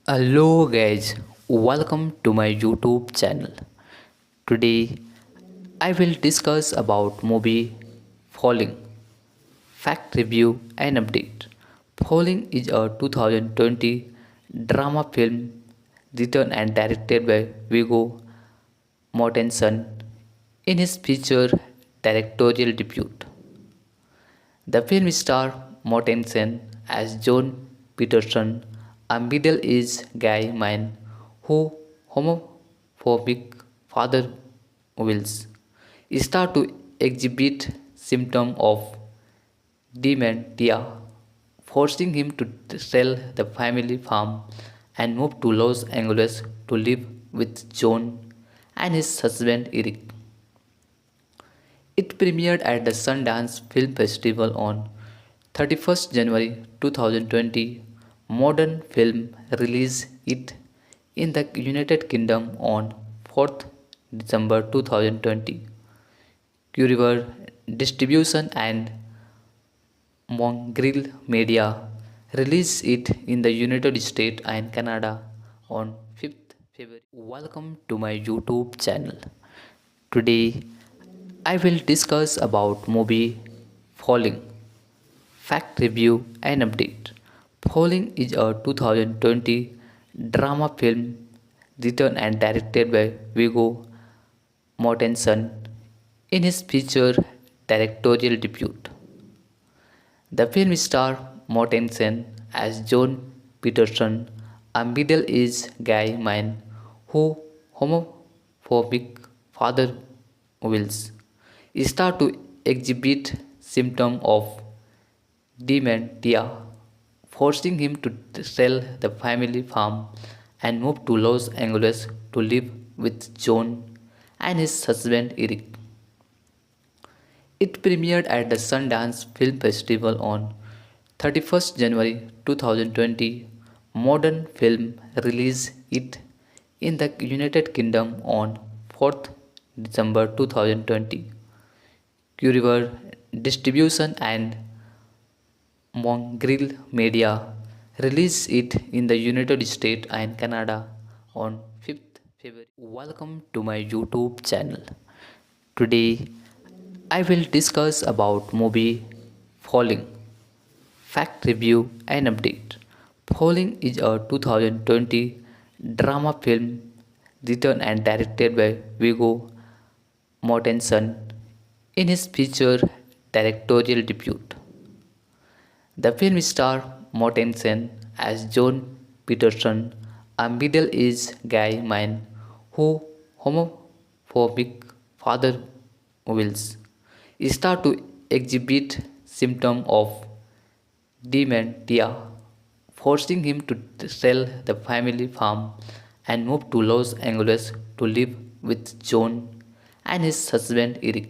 Hello guys, welcome to my YouTube channel. Today I will discuss about movie Falling, fact review and update. Falling is a 2020 drama film written and directed by Viggo Mortensen in his feature directorial debut. The film stars Mortensen as John Peterson, a middle-aged gay man whose homophobic father wills start to exhibit symptoms of dementia, forcing him to sell the family farm and move to Los Angeles to live with John and his husband Eric. It premiered at the Sundance Film Festival on 31st January 2020. Modern Film released it in the United Kingdom on 4th December 2020. Curiver Distribution and Mongrel Media released it in the United States and Canada on 5th February. Welcome to my YouTube channel. Today I will discuss about movie Falling, fact review and update. Falling is a 2020 drama film written and directed by Viggo Mortensen in his feature directorial debut. The film stars Mortensen as John Peterson, a middle-aged gay man whose homophobic father wills start to exhibit symptoms of dementia, forcing him to sell the family farm and move to Los Angeles to live with John and his husband Eric. It premiered at the Sundance Film Festival on 31st January 2020. Modern Film released it in the United Kingdom on 4th December 2020. Curiver Distribution and Mongrel Media released it in the United States and Canada on 5th February. Welcome to my YouTube channel. Today I will discuss about movie Falling, fact review and update. Falling is a 2020 drama film written and directed by Viggo Mortensen in his feature directorial debut. The film stars Mortensen as John Peterson, a middle-aged gay man whose homophobic father wills start to exhibit symptoms of dementia, forcing him to sell the family farm and move to Los Angeles to live with John and his husband Eric.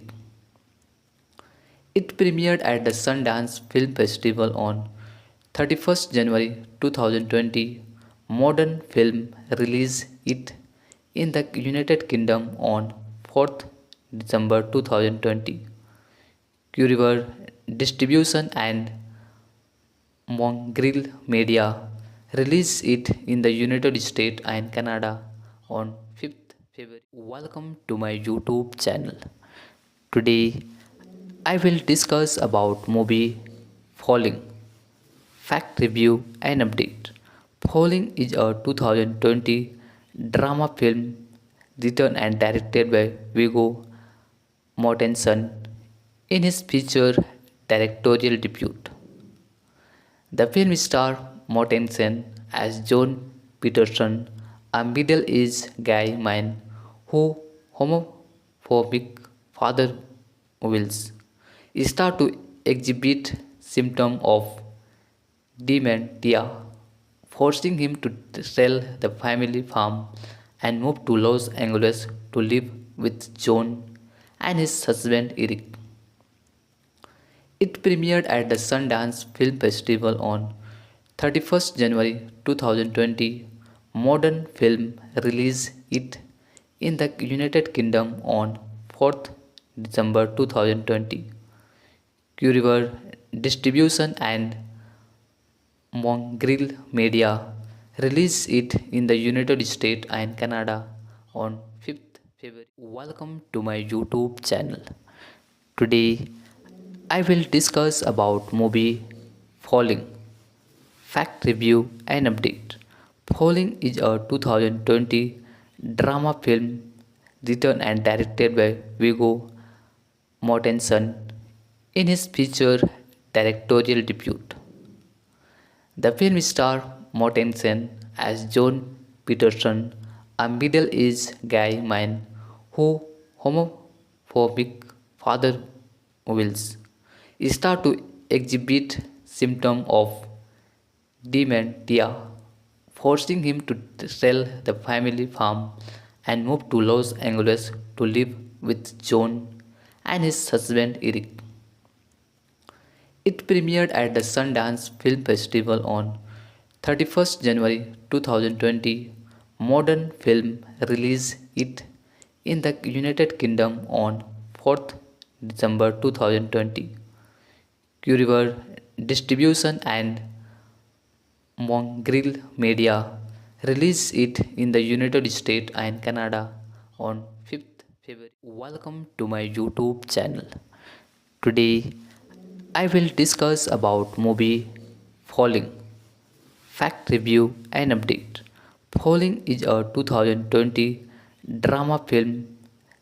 It premiered at the Sundance Film Festival on 31st January 2020. Modern Film released it in the United Kingdom on 4th December 2020. Curiver Distribution and Mongrel Media released it in the United States and Canada on 5th February. Welcome to my YouTube channel. Today I will discuss about movie Falling, fact review and update. Falling is a 2020 drama film written and directed by Viggo Mortensen in his feature directorial debut. The film stars Mortensen as John Peterson, a middle-aged gay man whose homophobic father wills start to exhibit symptoms of dementia, forcing him to sell the family farm and move to Los Angeles to live with John and his husband Eric. It premiered at the Sundance Film Festival on 31st January 2020. Modern Film released it in the United Kingdom on 4th December 2020. Curiver Distribution and Mongrel Media released it in the United States and Canada on 5th February. Welcome to my YouTube channel. Today I will discuss about movie Falling, fact review and update. Falling is a 2020 drama film written and directed by Viggo Mortensen in his feature directorial debut. The film stars Mortensen as John Peterson, a middle-aged gay man whose homophobic father wills start to exhibit symptoms of dementia, forcing him to sell the family farm and move to Los Angeles to live with John and his husband Eric. It premiered at the Sundance Film Festival on 31st January 2020. Modern Film released it in the United Kingdom on 4th December 2020. Curiver Distribution and Mongrel Media released it in the United States and Canada on 5th February. Welcome to my YouTube channel. Today I will discuss about movie Falling, fact review and update. Falling is a 2020 drama film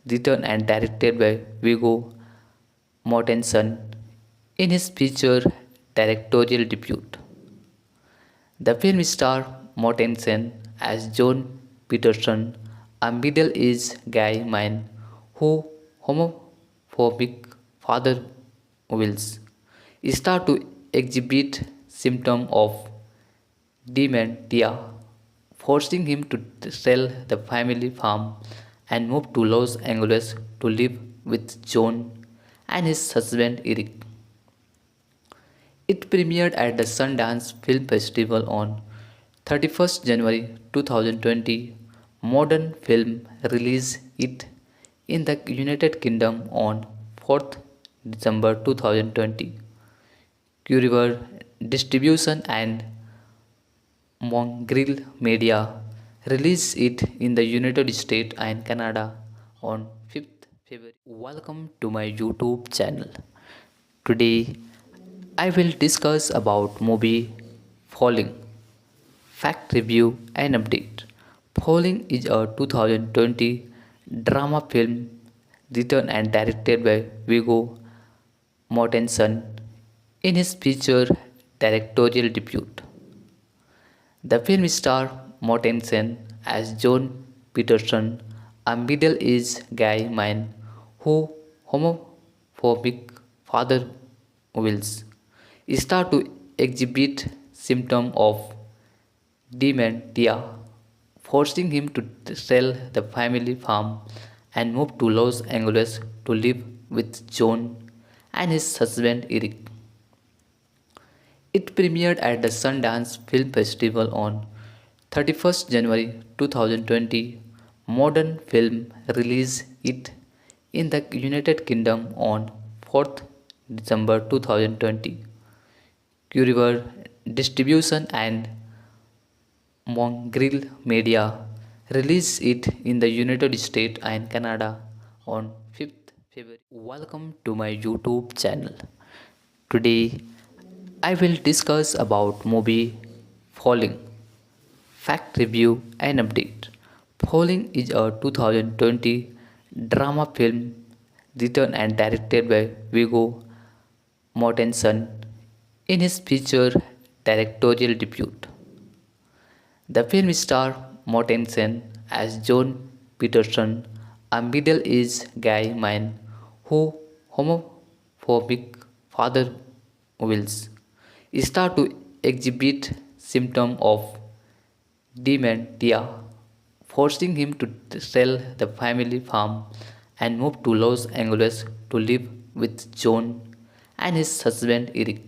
written and directed by Viggo Mortensen in his feature directorial debut. The film stars Mortensen as John Peterson, a middle-aged gay man whose homophobic father wills start to exhibit symptoms of dementia, forcing him to sell the family farm and move to Los Angeles to live with John and his husband Eric. It premiered at the Sundance Film Festival on 31st January 2020. Modern Film released it in the United Kingdom on 4th December 2020. Curiver Distribution and Mongrel Media released it in the United States and Canada on 5th February. Welcome to my YouTube channel. Today I will discuss about movie Falling, fact review and update. Falling is a 2020 drama film written and directed by Viggo Mortensen in his feature directorial debut. The film stars Mortensen as John Peterson, a middle-aged gay man whose homophobic father wills start to exhibit symptoms of dementia, forcing him to sell the family farm and move to Los Angeles to live with John and his husband Eric. It premiered at the Sundance Film Festival on 31st January 2020. Modern Film released it in the United Kingdom on 4th December 2020. Curiver Distribution and Mongrel Media released it in the United States and Canada on 5th February. Welcome to my YouTube channel. Today I will discuss about movie Falling, fact review and update. Falling is a 2020 drama film written and directed by Viggo Mortensen in his feature directorial debut. The film stars Mortensen as John Peterson, a middle-aged gay man whose homophobic father wills start to exhibit symptoms of dementia, forcing him to sell the family farm and move to Los Angeles to live with John and his husband Eric.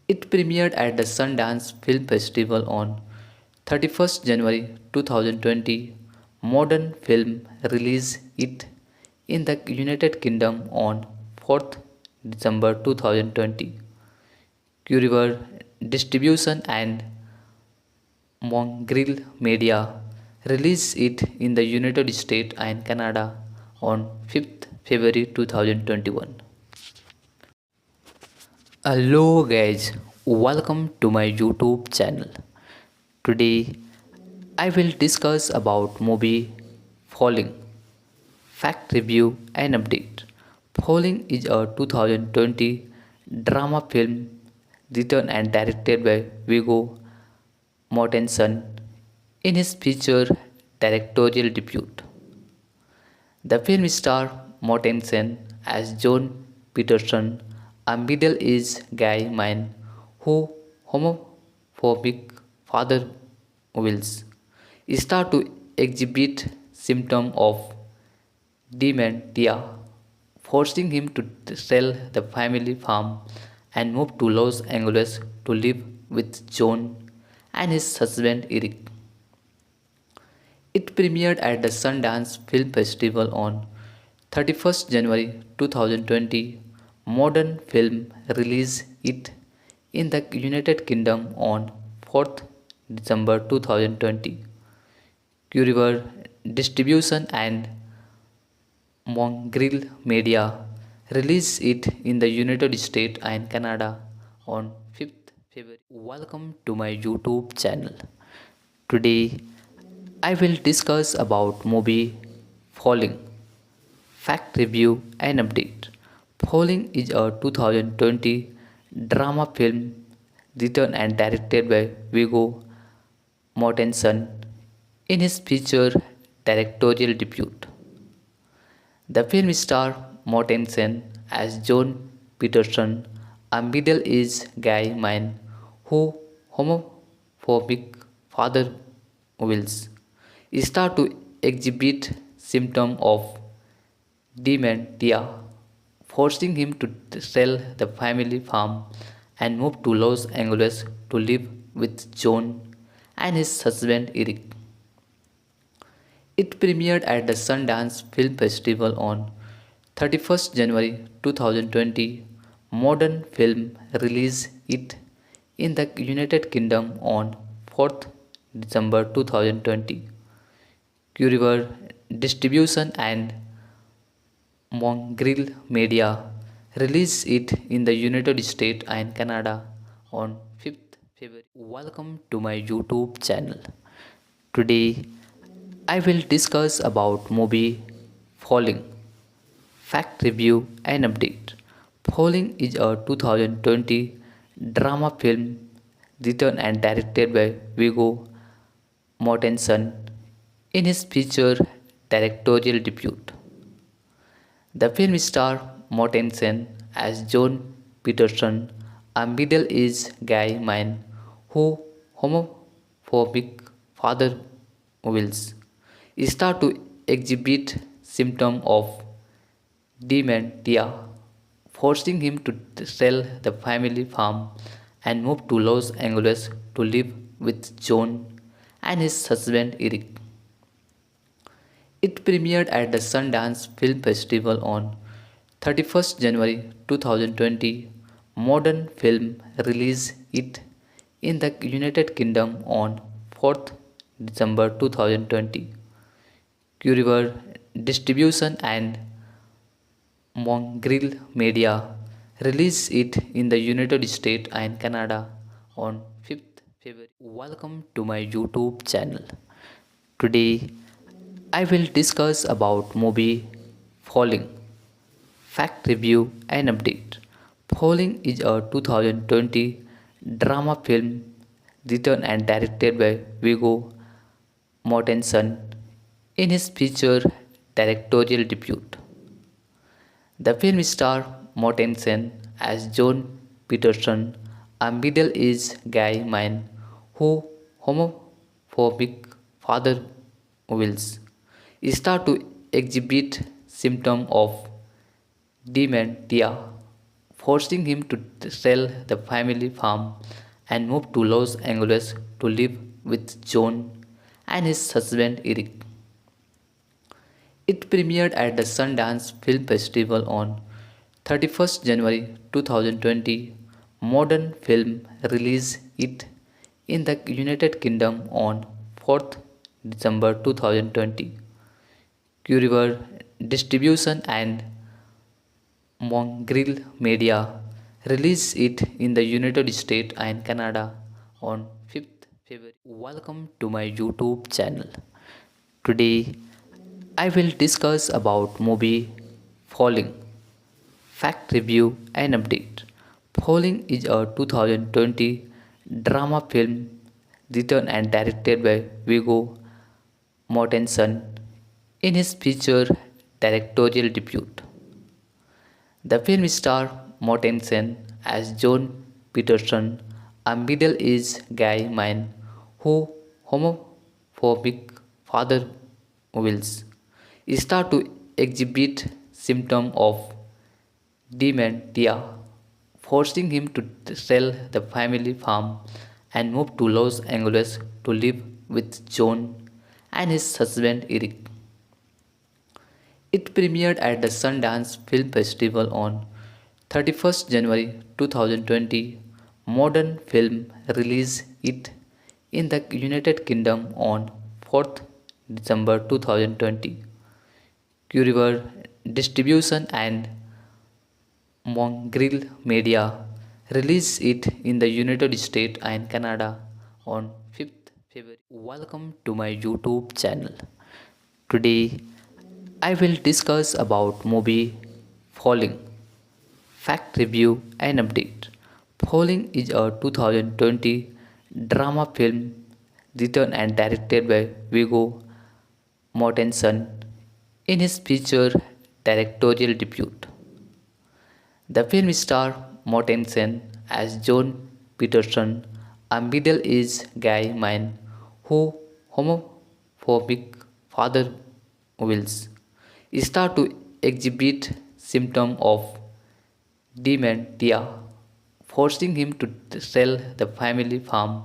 It premiered at the Sundance Film Festival on 31st January 2020. Modern Film released it in the United Kingdom on 4th December 2020. Curiver Distribution and Mongrel Media released it in the United States and Canada on 5th February 2021. Hello guys, welcome to my YouTube channel. Today I will discuss about movie Falling, fact review and update. Falling is a 2020 drama film written and directed by Viggo Mortensen in his feature directorial debut. The film stars Mortensen as John Peterson, a middle-aged gay man whose homophobic father wills start to exhibit symptoms of dementia, forcing him to sell the family farm and move to Los Angeles to live with John and his husband Eric. It premiered at the Sundance Film Festival on 31st January 2020. Modern Film released it in the United Kingdom on 4th December 2020. Curiver Distribution and Mongrel Media released it in the United States and Canada on 5th February. Welcome to my YouTube channel. Today I will discuss about movie Falling, fact review and update. Falling is a 2020 drama film written and directed by Viggo Mortensen in his feature directorial debut. The film stars Mortensen as John Peterson, a middle-aged gay man whose homophobic father wills start to exhibit symptoms of dementia, forcing him to sell the family farm and move to Los Angeles to live with John and his husband Eric. It premiered at the Sundance Film Festival on 31st January 2020. Modern Film released it in the United Kingdom on 4th December 2020. Curiver Distribution and Mongrel Media released it in the United States and Canada on 5th February. Welcome to my YouTube channel. Today I will discuss about movie Falling, fact review and update. Falling is a 2020 drama film written and directed by Viggo Mortensen in his feature directorial debut. The film stars Mortensen as John Peterson, a middle-aged gay man whose homophobic father wills start to exhibit symptoms of dementia, forcing him to sell the family farm and move to Los Angeles to live with John and his husband Eric. It premiered at the Sundance Film Festival on 31st January 2020. Modern Film released it in the United Kingdom on 4th December 2020. Curiver Distribution and Mongrel Media released it in the United States and Canada on 5th February. Welcome to my YouTube channel. Today I will discuss about movie Falling, fact review and update. Falling is a 2020 drama film written and directed by Viggo Mortensen in his feature directorial debut. The film stars Mortensen as John Peterson, a middle-aged gay man whose homophobic father wills start to exhibit symptoms of dementia, forcing him to sell the family farm and move to Los Angeles to live with John and his husband Eric. It premiered at the Sundance Film Festival on 31st January 2020. Modern Film released it in the United Kingdom on 4th December 2020. Curiver Distribution and Mongrel Media released it in the United States and Canada on 5th February. Welcome to my YouTube channel. Today I will discuss about movie Falling, fact review and update. Falling is a 2020 drama film written and directed by Viggo Mortensen in his feature directorial debut. The film stars Mortensen as John Peterson, a middle-aged gay man whose homophobic father wills start to exhibit symptoms of dementia, forcing him to sell the family farm and move to Los Angeles to live with John and his husband Eric. It premiered at the Sundance Film Festival on 31st January 2020. Modern Film released it in the United Kingdom on 4th December 2020. Curiver Distribution and Mongrel Media released it in the United States and Canada on 5th February. Welcome to my YouTube channel. Today I will discuss about movie Falling, fact review and update. Falling is a 2020 drama film written and directed by Viggo Mortensen in his feature directorial debut. The film stars Mortensen as John Peterson, a middle-aged gay man whose homophobic father wills start to exhibit symptoms of dementia, forcing him to sell the family farm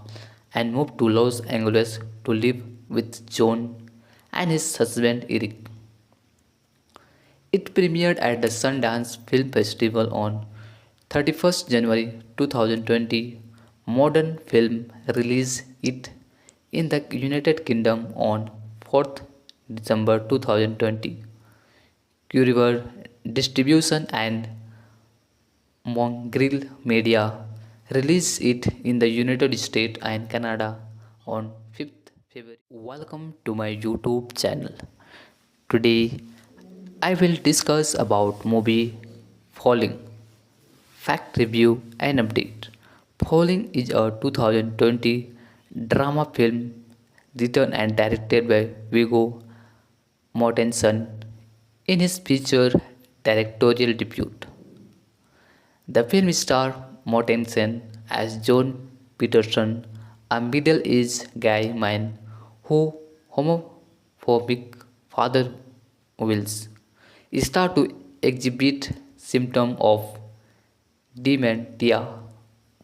and move to Los Angeles to live with John and his husband Eric. It premiered at the Sundance Film Festival on 31st January 2020. Modern Film released it in the United Kingdom on 4th December 2020. Curiver Distribution and Mongrel Media released it in the United States and Canada on 5th February. Welcome to my YouTube channel. Today I will discuss about movie Falling, fact review and update. Falling is a 2020 drama film written and directed by Viggo Mortensen in his feature directorial debut. The film stars Mortensen as John Peterson, a middle-aged gay man whose homophobic father wills start to exhibit symptoms of dementia,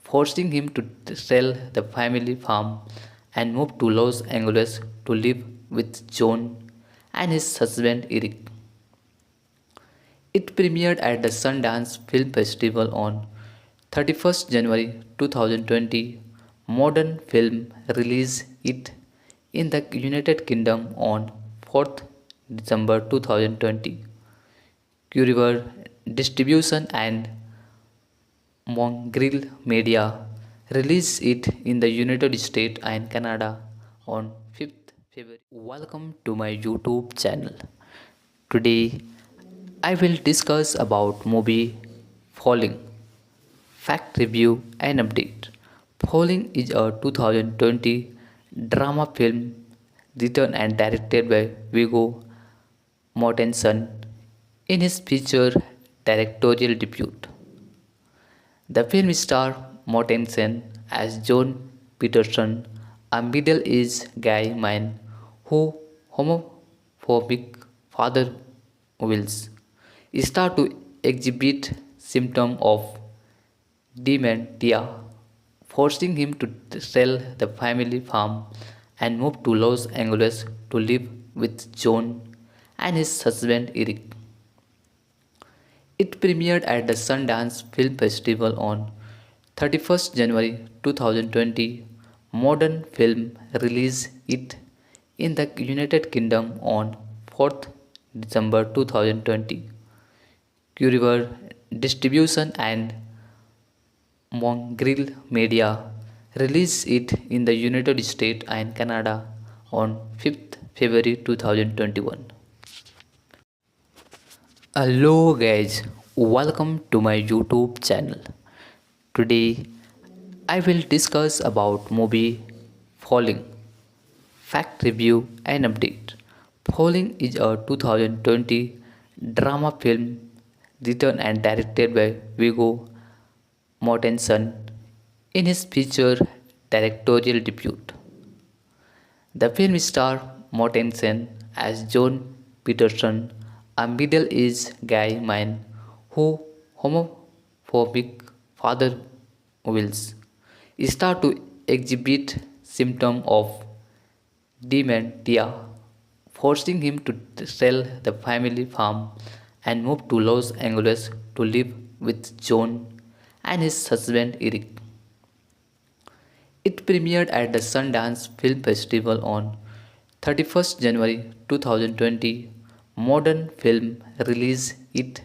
forcing him to sell the family farm and move to Los Angeles to live with John and his husband Eric. It premiered at the Sundance Film Festival on 31st January 2020. Modern Film released it in the United Kingdom on 4th December 2020. Curiver Distribution and Mongrel Media released it in the United States and Canada on 5th February. Welcome to my YouTube channel. Today I will discuss about movie Falling, fact review and update. Falling is a 2020 drama film written and directed by Viggo Mortensen in his feature directorial debut. The film stars Mortensen as John Peterson, a middle-aged gay man whose homophobic father wills start to exhibit symptoms of dementia, forcing him to sell the family farm and move to Los Angeles to live with John and his husband Eric. It premiered at the Sundance Film Festival on 31st January 2020. modern film released it in the United Kingdom on 4th December 2020. Curiver Distribution and Mongrel Media released it in the United States and Canada on 5th February 2021. Hello guys, welcome to my YouTube channel. Today I will discuss about movie Falling, fact review and update. Falling is a 2020 drama film written and directed by Viggo Mortensen in his feature directorial debut. The film stars Mortensen as John Peterson, a middle-aged gay man whose homophobic father Wills start to exhibit symptoms of dementia, forcing him to sell the family farm and move to Los Angeles to live with John and his husband Eric. It premiered at the Sundance Film Festival on 31st January 2020. Modern Film released it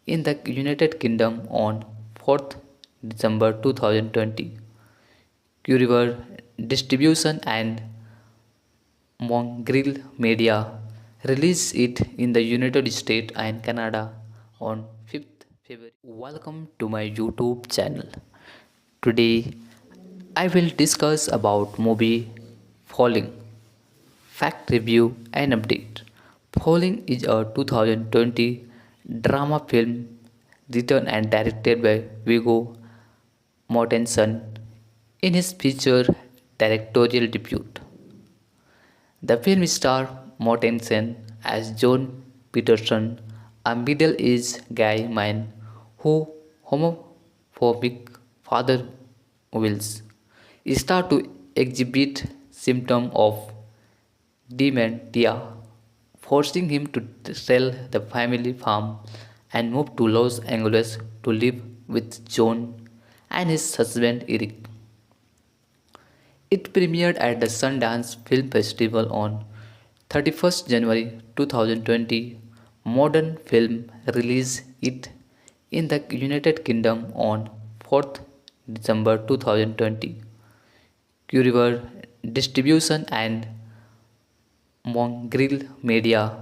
in the United Kingdom on 4th December 2020. Curiver Distribution and Mongrel Media released it in the United States and Canada on 5th February. Welcome to my YouTube channel. Today I will discuss about movie Falling, fact review and update. Falling is a 2020 drama film written and directed by Viggo Mortensen in his feature directorial debut. The film stars Mortensen as John Peterson, a middle-aged gay man whose homophobic father Wills start to exhibit symptoms of dementia, forcing him to sell the family farm and move to Los Angeles to live with John and his husband Eric. It premiered at the Sundance Film Festival on 31st January 2020. Modern Film released it in the United Kingdom on 4th December 2020. Curiver Distribution and Mongrel Media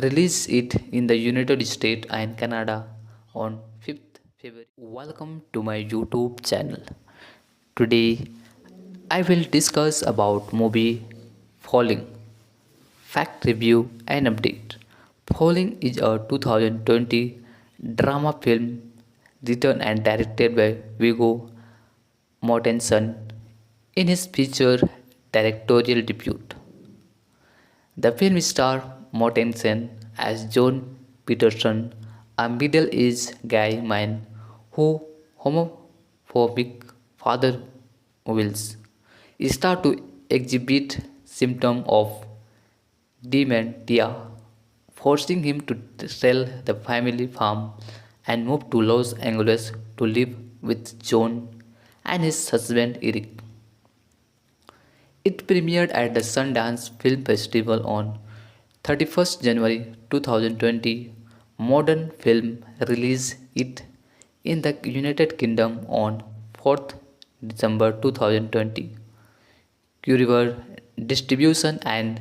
released it in the United States and Canada on 5th February. Welcome to my YouTube channel. Today I will discuss about movie Falling, fact review and update. Falling is a 2020 drama film written and directed by Viggo Mortensen in his feature directorial debut. The film stars Mortensen as John Peterson, a middle-aged gay man whose homophobic father Wills start to exhibit symptoms of dementia, forcing him to sell the family farm and move to Los Angeles to live with John and his husband Eric. It premiered at the Sundance Film Festival on 31st January 2020. Modern Film released it in the United Kingdom on 4th December 2020. Curiver Distribution and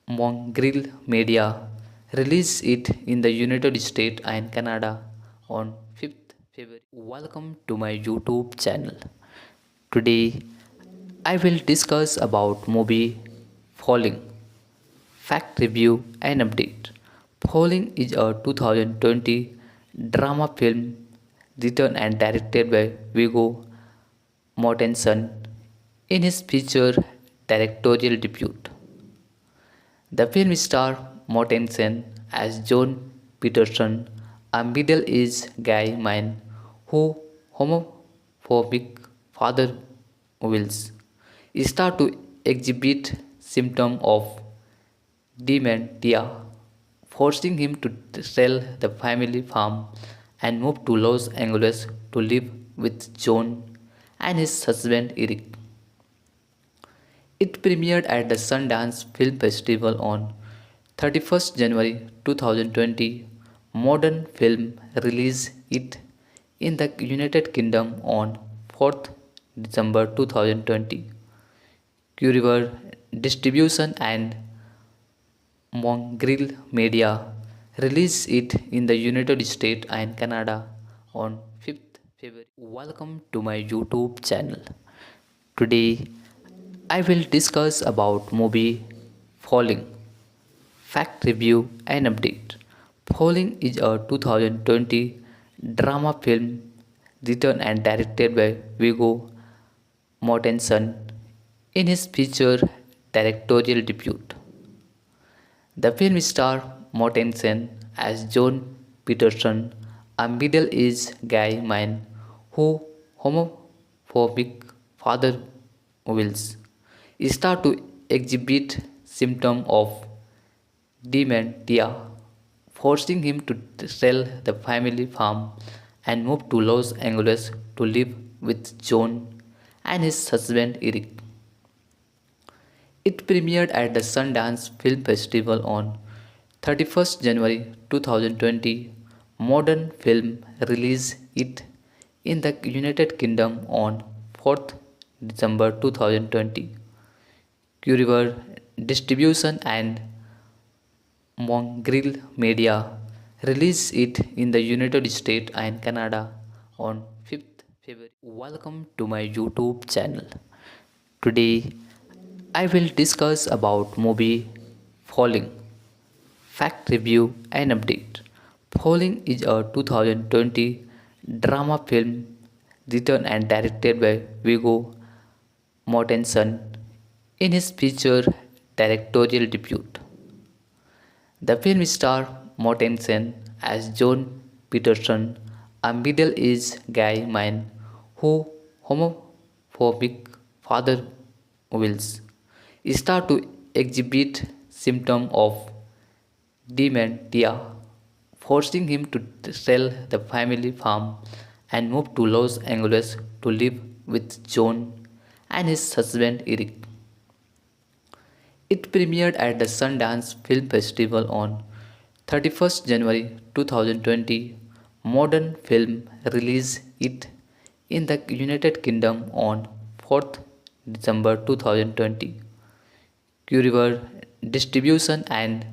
Mongrel Media released it in the United States and Canada on 5th February. Welcome to my YouTube channel. Today I will discuss about movie Falling, fact review and update. Falling is a 2020 drama film written and directed by Viggo Mortensen in his feature directorial debut. The film stars Mortensen as John Peterson, a middle-aged gay man whose homophobic father Wills start to exhibit symptoms of dementia, forcing him to sell the family farm and move to Los Angeles to live with John and his husband Eric. It premiered at the Sundance Film Festival on 31st January 2020. Modern Film released it in the United Kingdom on 4th December 2020. Curiver Distribution and Mongrel Media released it in the United States and Canada on 5th February. Welcome to my YouTube channel. Today I will discuss about movie Falling, fact review and update. Falling is a 2020 drama film written and directed by Viggo Mortensen in his feature directorial debut. The film stars Mortensen as John Peterson, a middle-aged gay man whose homophobic father Wills start to exhibit symptoms of dementia, forcing him to sell the family farm and move to Los Angeles to live with John and his husband Eric. It premiered at the Sundance Film Festival on 31st January 2020. Modern Film released it in the United Kingdom on 4th December 2020. Curiver Distribution and Mongrel Media released it in the United States and Canada on 5th February. Welcome to my YouTube channel. Today I will discuss about movie Falling, fact review and update. Falling is a 2020 drama film written and directed by Viggo Mortensen in his feature directorial debut. The film stars Mortensen as John Peterson, a middle-aged gay man whose homophobic father Wills start to exhibit symptoms of dementia, forcing him to sell the family farm and move to Los Angeles to live with John and his husband Eric. It premiered at the Sundance Film Festival on 31st January 2020. Modern Film released it in the United Kingdom on 4th December 2020. Curiver Distribution and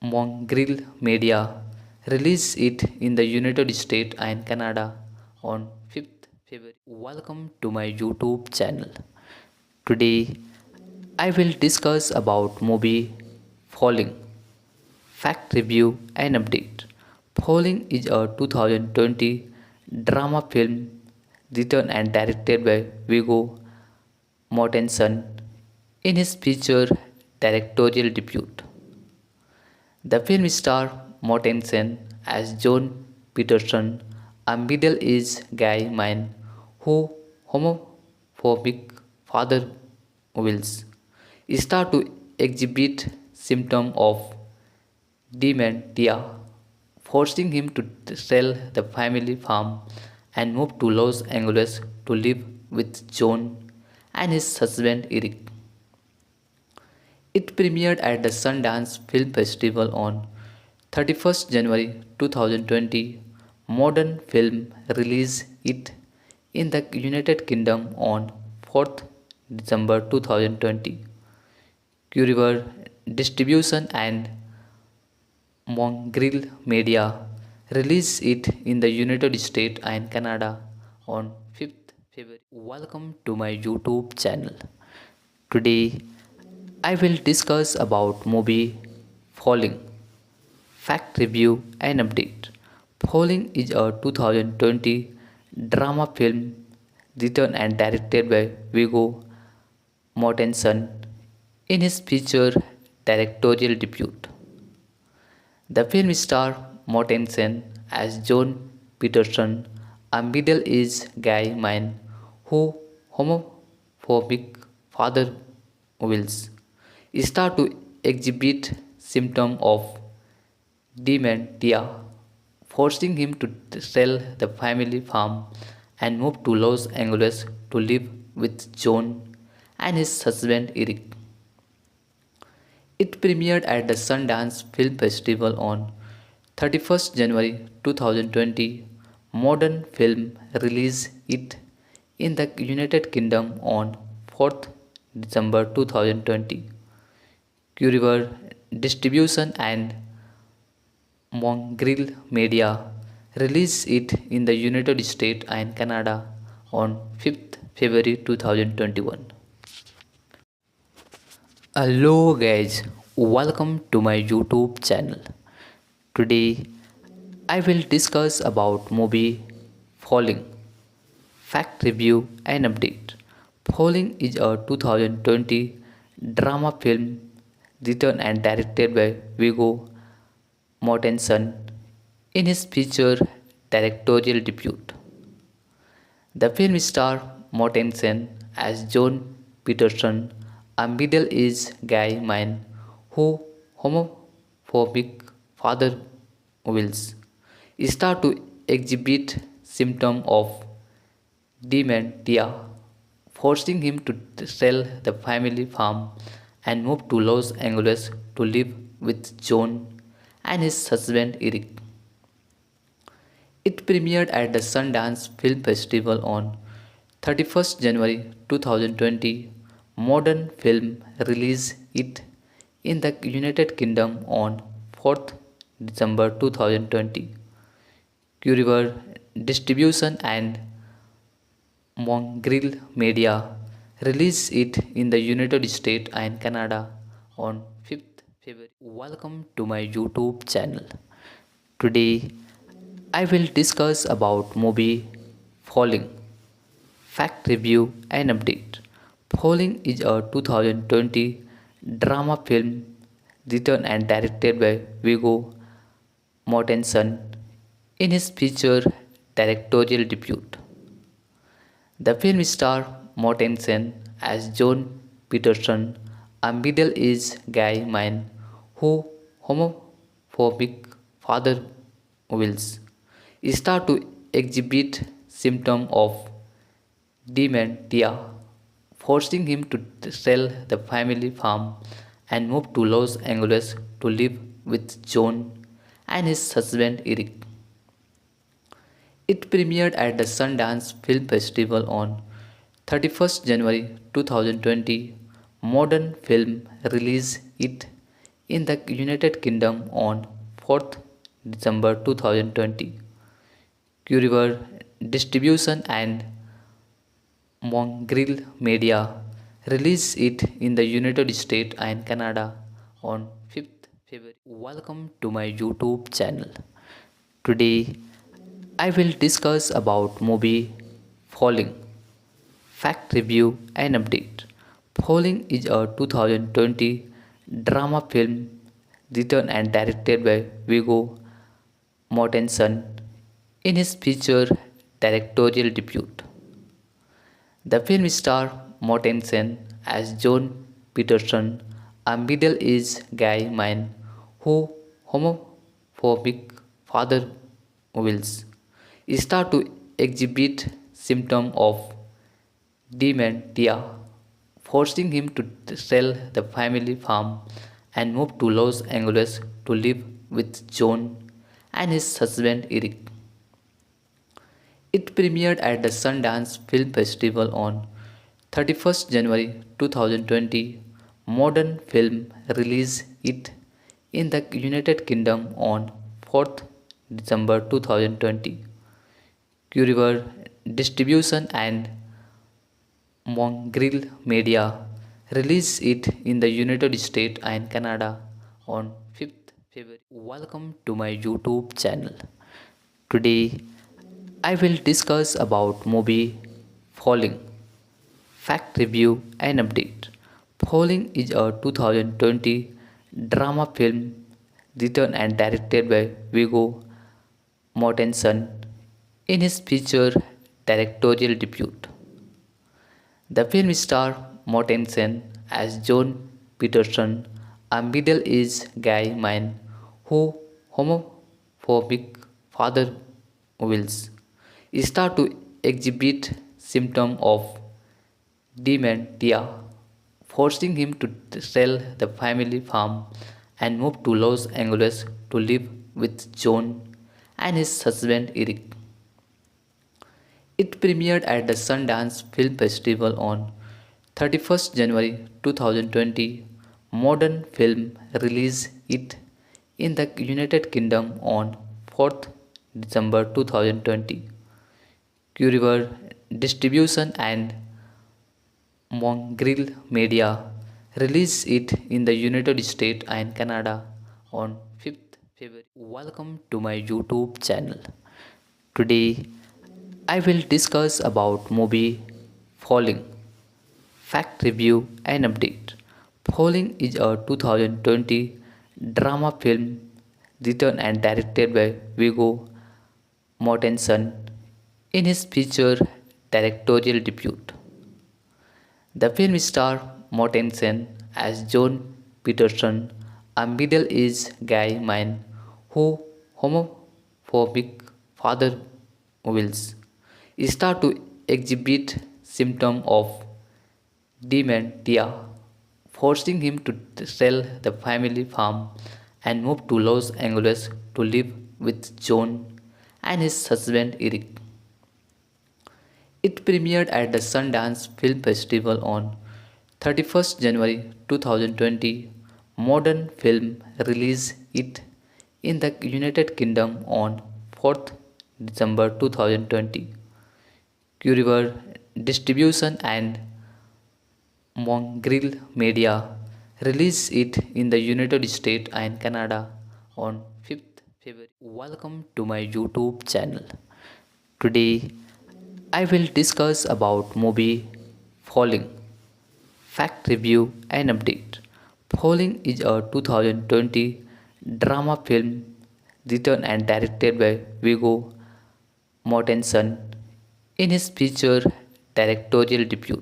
Mongrel Media released it in the United States and Canada on 5th February. Welcome to my YouTube channel. Today I will discuss about movie Falling, fact review and update. Falling is a 2020 drama film written and directed by Viggo Mortensen in his feature directorial debut. The film stars Mortensen as John Peterson, a middle-aged gay man whose homophobic father Wills start to exhibit symptoms of dementia, forcing him to sell the family farm and move to Los Angeles to live with John and his husband Eric. It premiered at the Sundance Film Festival on 31st January 2020. Modern Film released it in the United Kingdom on 4th December 2020. Curiver Distribution and Mongrel Media released it in the United States and Canada on 5th February. Welcome to my YouTube channel. Today I will discuss about movie Falling, fact review and update. Falling is a 2020 drama film written and directed by Viggo Mortensen in his feature directorial debut. The film stars Mortensen as John Peterson, a middle-aged gay man whose homophobic father Wills start to exhibit symptoms of dementia, forcing him to sell the family farm and move to Los Angeles to live with John and his husband Eric. It premiered at the Sundance Film Festival on 31st January 2020. Modern Film released it in the United Kingdom on 4th December 2020. Curiver Distribution and Mongrel Media released it in the United States and Canada on 5th February 2021. Hello guys, welcome to my YouTube channel. Today I will discuss about movie Falling, fact review and update. Falling is a 2020 drama film written and directed by Viggo Mortensen in his feature directorial debut. The film stars Mortensen as John Peterson, a middle-aged gay man whose homophobic father wills start to exhibit symptoms of dementia, forcing him to sell the family farm and move to Los Angeles to live with John and his husband Eric. It premiered at the Sundance Film Festival on 31st January 2020. Modern Film released it in the United Kingdom on 4th December 2020. Curiver Distribution and Mongrel Media released it in the United States and Canada on 5th February. Welcome to my YouTube channel. Today I will discuss about movie Falling, fact review and update. Falling is a 2020 drama film written and directed by Viggo Mortensen in his feature directorial debut. The film stars Mortensen as John Peterson, a middle-aged gay man whose homophobic father wills start to exhibit symptoms of dementia, forcing him to sell the family farm and move to Los Angeles to live with John and his husband Eric. It premiered at the Sundance Film Festival on 31st January 2020. Modern Film released it in the United Kingdom on 4th December 2020. Curiver Distribution and Mongrel Media released it in the United States and Canada on 5th February. Welcome to my YouTube channel. Today I will discuss about movie Falling, fact review and update. Falling is a 2020 drama film written and directed by Viggo Mortensen in his feature directorial debut. The film stars Mortensen as John Peterson, a middle-aged gay man whose homophobic father wills start to exhibit symptoms of dementia, forcing him to sell the family farm and move to Los Angeles to live with John and his husband Eric. It premiered at the Sundance Film Festival on 31st January 2020. Modern Film released it in the United Kingdom on 4th December 2020. Curiver Distribution and Mongrel Media released it in the United States and Canada on 5th February. Welcome to my YouTube channel. Today I will discuss about movie Falling, fact review and update. Falling is a 2020 drama film written and directed by Viggo Mortensen in his feature directorial debut. The film stars Mortensen as John Peterson, a middle-aged gay man whose homophobic father wills start to exhibit symptoms of dementia, forcing him to sell the family farm and move to Los Angeles to live with John and his husband Eric. It premiered at the Sundance Film Festival on 31st January 2020. Modern Film released it in the United Kingdom on 4th December 2020. Curiver Distribution and Mongrel Media released it in the United States and Canada on 5th February. Welcome to my YouTube channel. Today I will discuss about movie Falling, fact review and update. Falling is a 2020 drama film written and directed by Viggo Mortensen in his feature directorial debut. The film stars Mortensen as John Peterson, a middle-aged gay man who homophobic father wills start to exhibit symptoms of dementia, forcing him to sell the family farm and move to Los Angeles to live with John and his husband Eric. It premiered at the Sundance Film Festival on 31st January 2020. Modern Film released it in the United Kingdom on 4th December 2020. Curiver Distribution and Mongrel Media released it in the United States and Canada on 5th February. Welcome to my YouTube channel. Today I will discuss about movie Falling, fact review and update. Falling is a 2020 drama film written and directed by Viggo Mortensen in his feature directorial debut.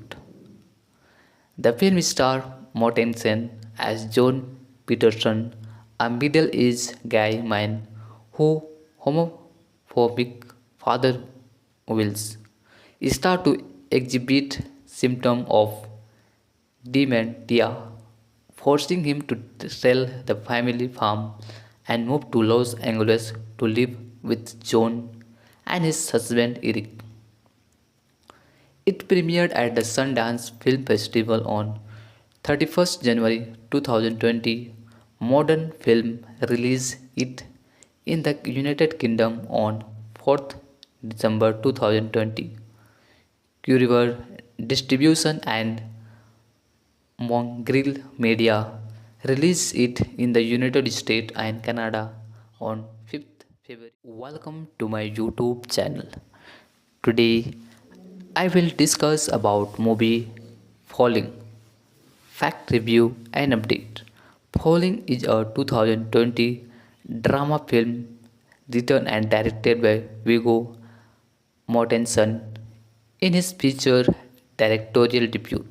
The film stars Mortensen as John Peterson, a middle-aged gay man who homophobic father wills start to exhibit symptoms of dementia, forcing him to sell the family farm and move to Los Angeles to live with John and his husband Eric. It premiered at the Sundance Film Festival on 31st January 2020. Modern Film released it in the United Kingdom on 4th December 2020. Curiver Distribution and Mongrel Media released it in the United States and Canada on 5th February. Welcome to my YouTube channel. Today I will discuss about movie Falling, fact review and update. Falling is a 2020 drama film written and directed by Viggo Mortensen in his feature directorial debut.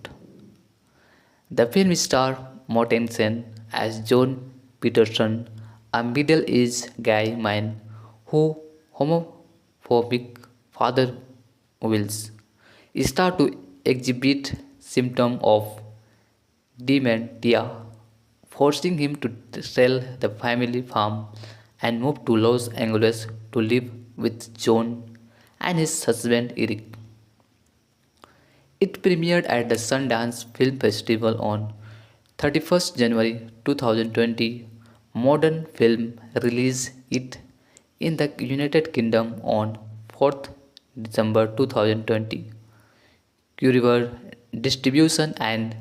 The film stars Mortensen as John Peterson, a middle-aged gay man who homophobic father wills start to exhibit symptoms of dementia, forcing him to sell the family farm and move to Los Angeles to live with John and his husband Eric. It premiered at the Sundance Film Festival on 31st January 2020. Modern Film released it in the United Kingdom on 4th December 2020. Curiver Distribution and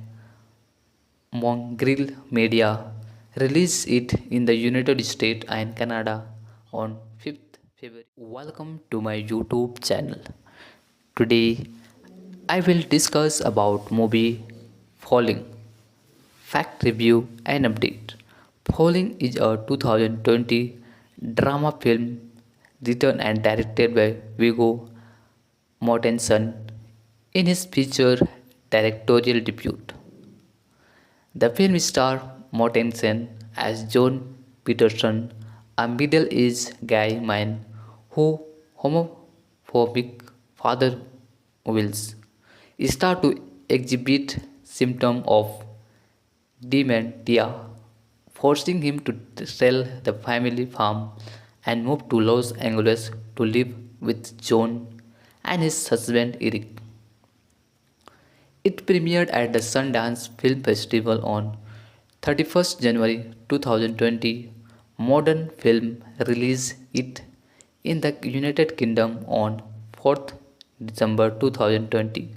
Mongrel Media released it in the United States and Canada on 5th February. Welcome to my YouTube channel. Today I will discuss about movie Falling, fact review and update. Falling is a 2020 drama film written and directed by Viggo Mortensen in his feature directorial debut. The film stars Mortensen as John Peterson, a middle-aged gay man who homophobic father wills start to exhibit symptoms of dementia, forcing him to sell the family farm and move to Los Angeles to live with John and his husband Eric. It premiered at the Sundance Film Festival on 31st January 2020. Modern Film released it in the United Kingdom on 4th December 2020.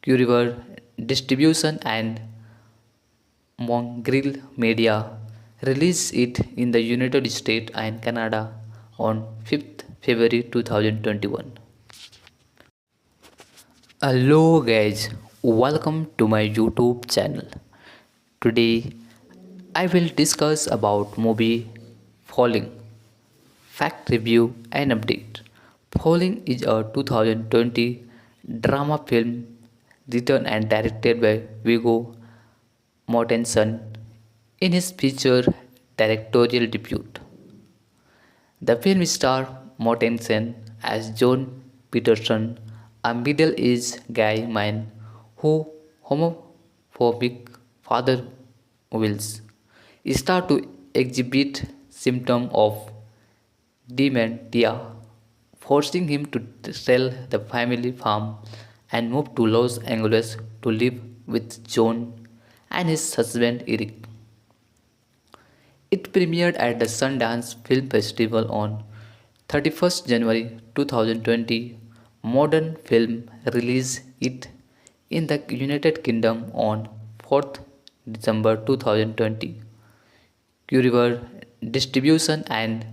Curiver Distribution and Mongrel Media released it in the United States and Canada on 5th February 2021. Hello guys, welcome to my YouTube channel. Today I will discuss about movie Falling, fact review and update. Falling is a 2020 drama film written and directed by Viggo Mortensen in his feature directorial debut. The film stars Mortensen as John Peterson, a middle-aged gay man who homophobic father wills start to exhibit symptoms of dementia, forcing him to sell the family farm and move to Los Angeles to live with John and his husband Eric. It premiered at the Sundance Film Festival on 31st January 2020. Modern Film released it in the United Kingdom on 4th December 2020. Curiver Distribution and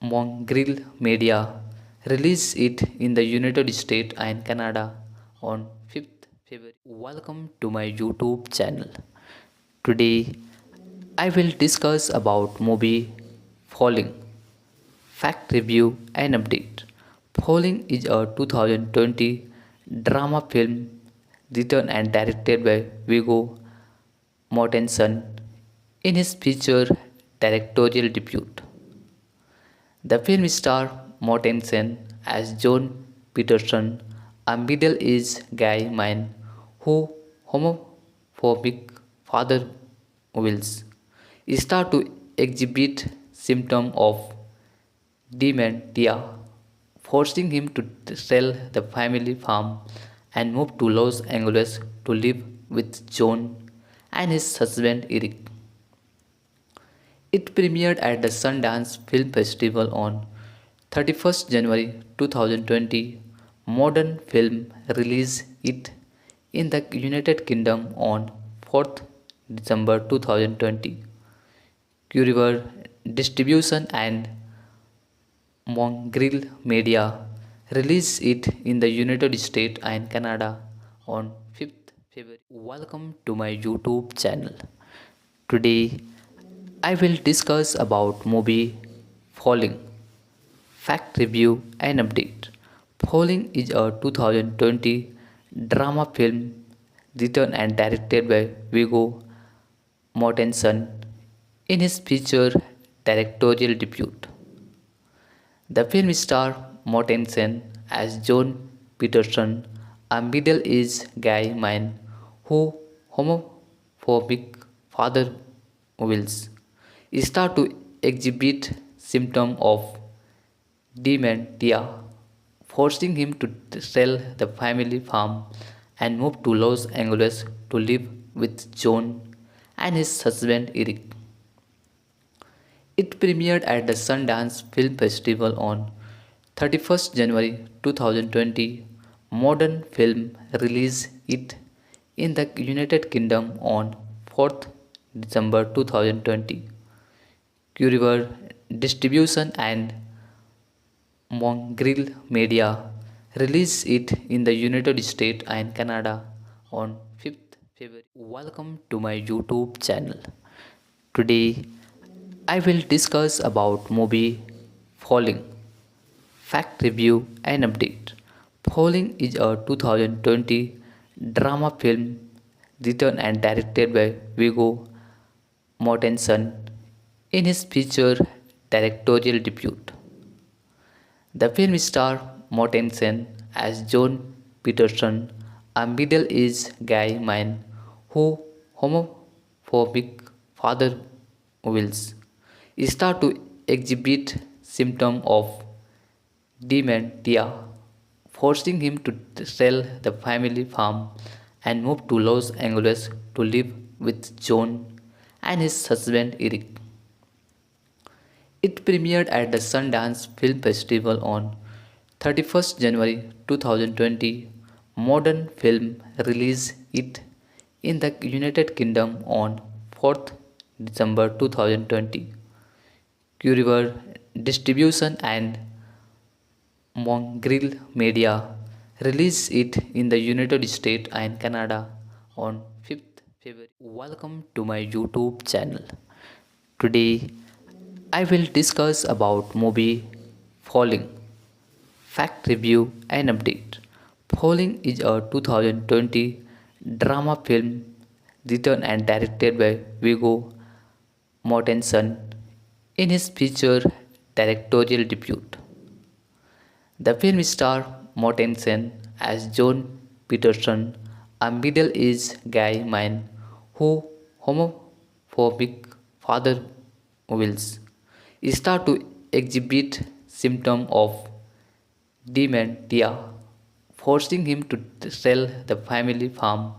Mongrel Media released it in the United States and Canada on 5th February. Welcome to my YouTube channel. Today I will discuss about movie Falling, fact review and update. Falling is a 2020 drama film written and directed by Viggo Mortensen in his feature directorial debut. The film stars Mortensen as John Peterson, a middle-aged gay man who homophobic father wills start to exhibit symptoms of dementia, forcing him to sell the family farm and move to Los Angeles to live with John and his husband Eric. It premiered at the Sundance Film Festival on 31st January 2020. Modern Film released it in the United Kingdom on 4th December 2020. Curiver Distribution and Mongrel Media released it in the United States and Canada on 5th February. Welcome to my YouTube channel. Today I will discuss about movie Falling, fact review and update. Falling is a 2020 drama film written and directed by Viggo Mortensen in his feature directorial debut. The film stars Mortensen as John Peterson, a middle-aged gay man who homophobic father wills start to exhibit symptoms of dementia, forcing him to sell the family farm and move to Los Angeles to live with John and his husband Eric. It premiered at the Sundance Film Festival on 31st January 2020. Modern Film released it in the United Kingdom on 4th December 2020. Curiver Distribution and Mongrel Media released it in the United States and Canada on 5th February. Welcome to my YouTube channel. Today I will discuss about movie Falling, fact review and update. Falling is a 2020 drama film written and directed by Viggo Mortensen in his feature directorial debut. The film stars Mortensen as John Peterson, a middle-aged gay man who homophobic father wills start to exhibit symptoms of dementia, forcing him to sell the family farm and move to Los Angeles to live with John and his husband Eric. It premiered at the Sundance Film Festival on 31st January 2020. Modern Film released it in the United Kingdom on 4th December 2020. Curiver Distribution and Mongrel Media released it in the United States and Canada on 5th February. Welcome to my YouTube channel. Today I will discuss about movie Falling, fact review and update. Falling is a 2020 drama film written and directed by Viggo Mortensen in his feature directorial debut. The film stars Mortensen as John Peterson, a middle-aged gay man who homophobic father wills start to exhibit symptoms of dementia, forcing him to sell the family farm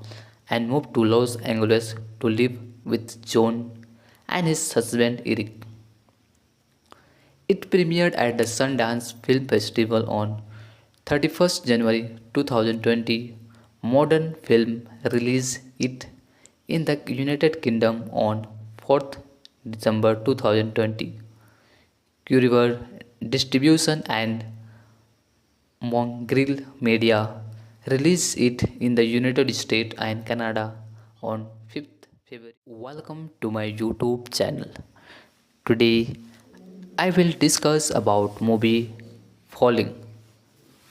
and move to Los Angeles to live with John and his husband Eric. It premiered at the Sundance Film Festival on 31st January 2020. Modern Film released it in the United Kingdom on 4th December 2020. Curiver Distribution and Mongrel Media released it in the United States and Canada on 5th February. Welcome to my YouTube channel. Today I will discuss about movie Falling,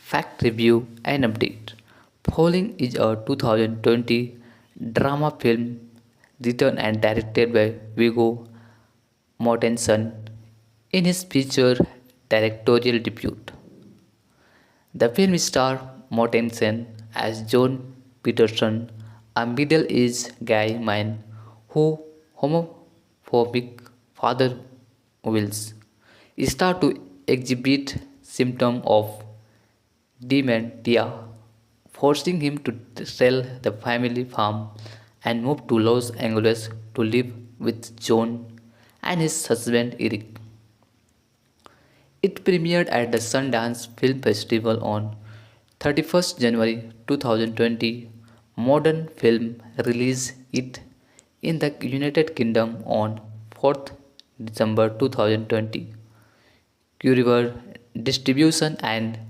fact review and update. Falling is a 2020 drama film written and directed by Viggo Mortensen in his feature directorial debut. The film stars Mortensen as John Peterson, a middle-aged gay man who homophobic father wills start to exhibit symptoms of dementia, forcing him to sell the family farm and move to Los Angeles to live with John and his husband Eric. It premiered at the Sundance Film Festival on 31st January 2020. Modern Film released it in the United Kingdom on 4th December 2020. Curiver Distribution and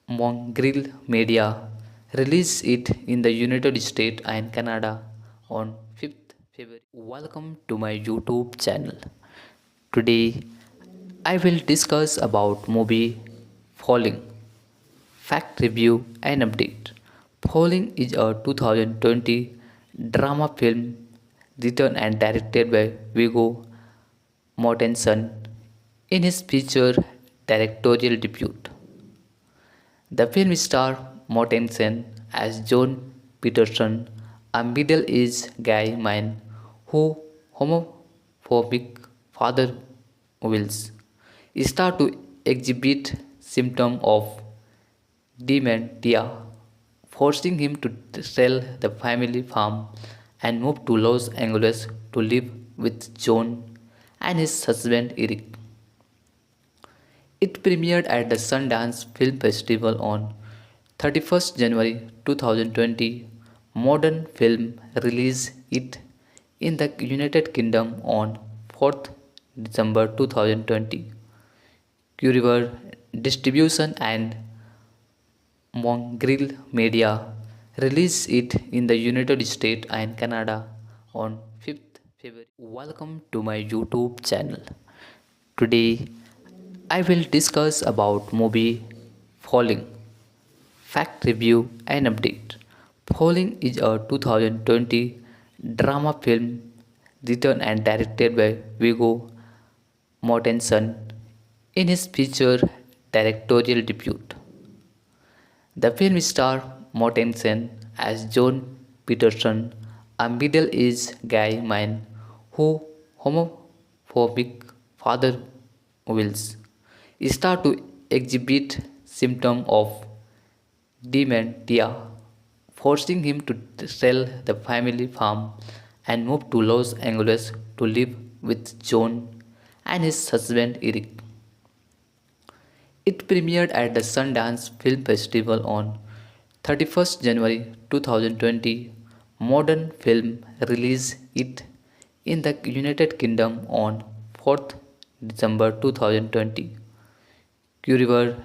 Mongrel Media released it in the United States and Canada on 5th February. Welcome to my YouTube channel. Today I will discuss about movie Falling, fact review and update. Falling is a 2020 drama film written and directed by Viggo Mortensen in his feature directorial debut. The film stars Mortensen as John Peterson, a middle-aged gay man who homophobic father wills start to exhibit symptoms of dementia, forcing him to sell the family farm and move to Los Angeles to live with John and his husband Eric. It premiered at the Sundance Film Festival on 31st January 2020. Modern Film released it in the United Kingdom on 4th December 2020. Curiver Distribution and Mongrel Media released it in the United States and Canada on 5th February. Welcome to my YouTube channel. Today I will discuss about movie Falling, fact review and update. Falling is a 2020 drama film written and directed by Viggo Mortensen in his feature directorial debut. The film stars Mortensen as John Peterson, a middle-aged gay man who homophobic father wills start to exhibit symptoms of dementia, forcing him to sell the family farm and move to Los Angeles to live with John and his husband Eric. It premiered at the Sundance Film Festival on 31st January 2020. Modern Film released it in the United Kingdom on 4th December 2020. Curiver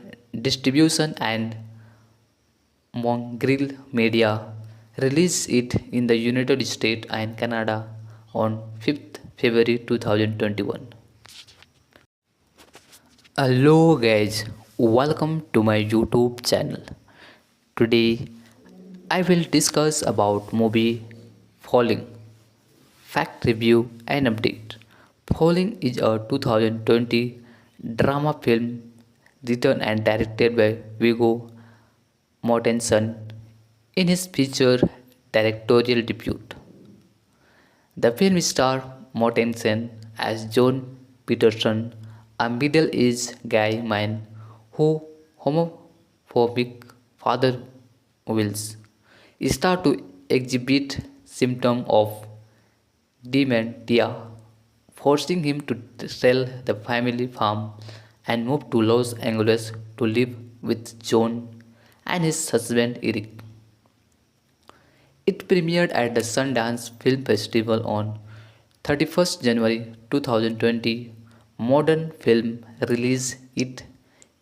Distribution and Mongrel Media released it in the United States and Canada on 5th February 2021. Hello guys, welcome to my YouTube channel. Today I will discuss about movie Falling, fact review and update. Falling is a 2020 drama film written and directed by Viggo Mortensen in his feature directorial debut. The film stars Mortensen as John Peterson, a middle-aged gay man who homophobic father wills start to exhibit symptoms of dementia, forcing him to sell the family farm and move to Los Angeles to live with John and his husband Eric. It premiered at the Sundance Film Festival on 31st January 2020. Modern Film released it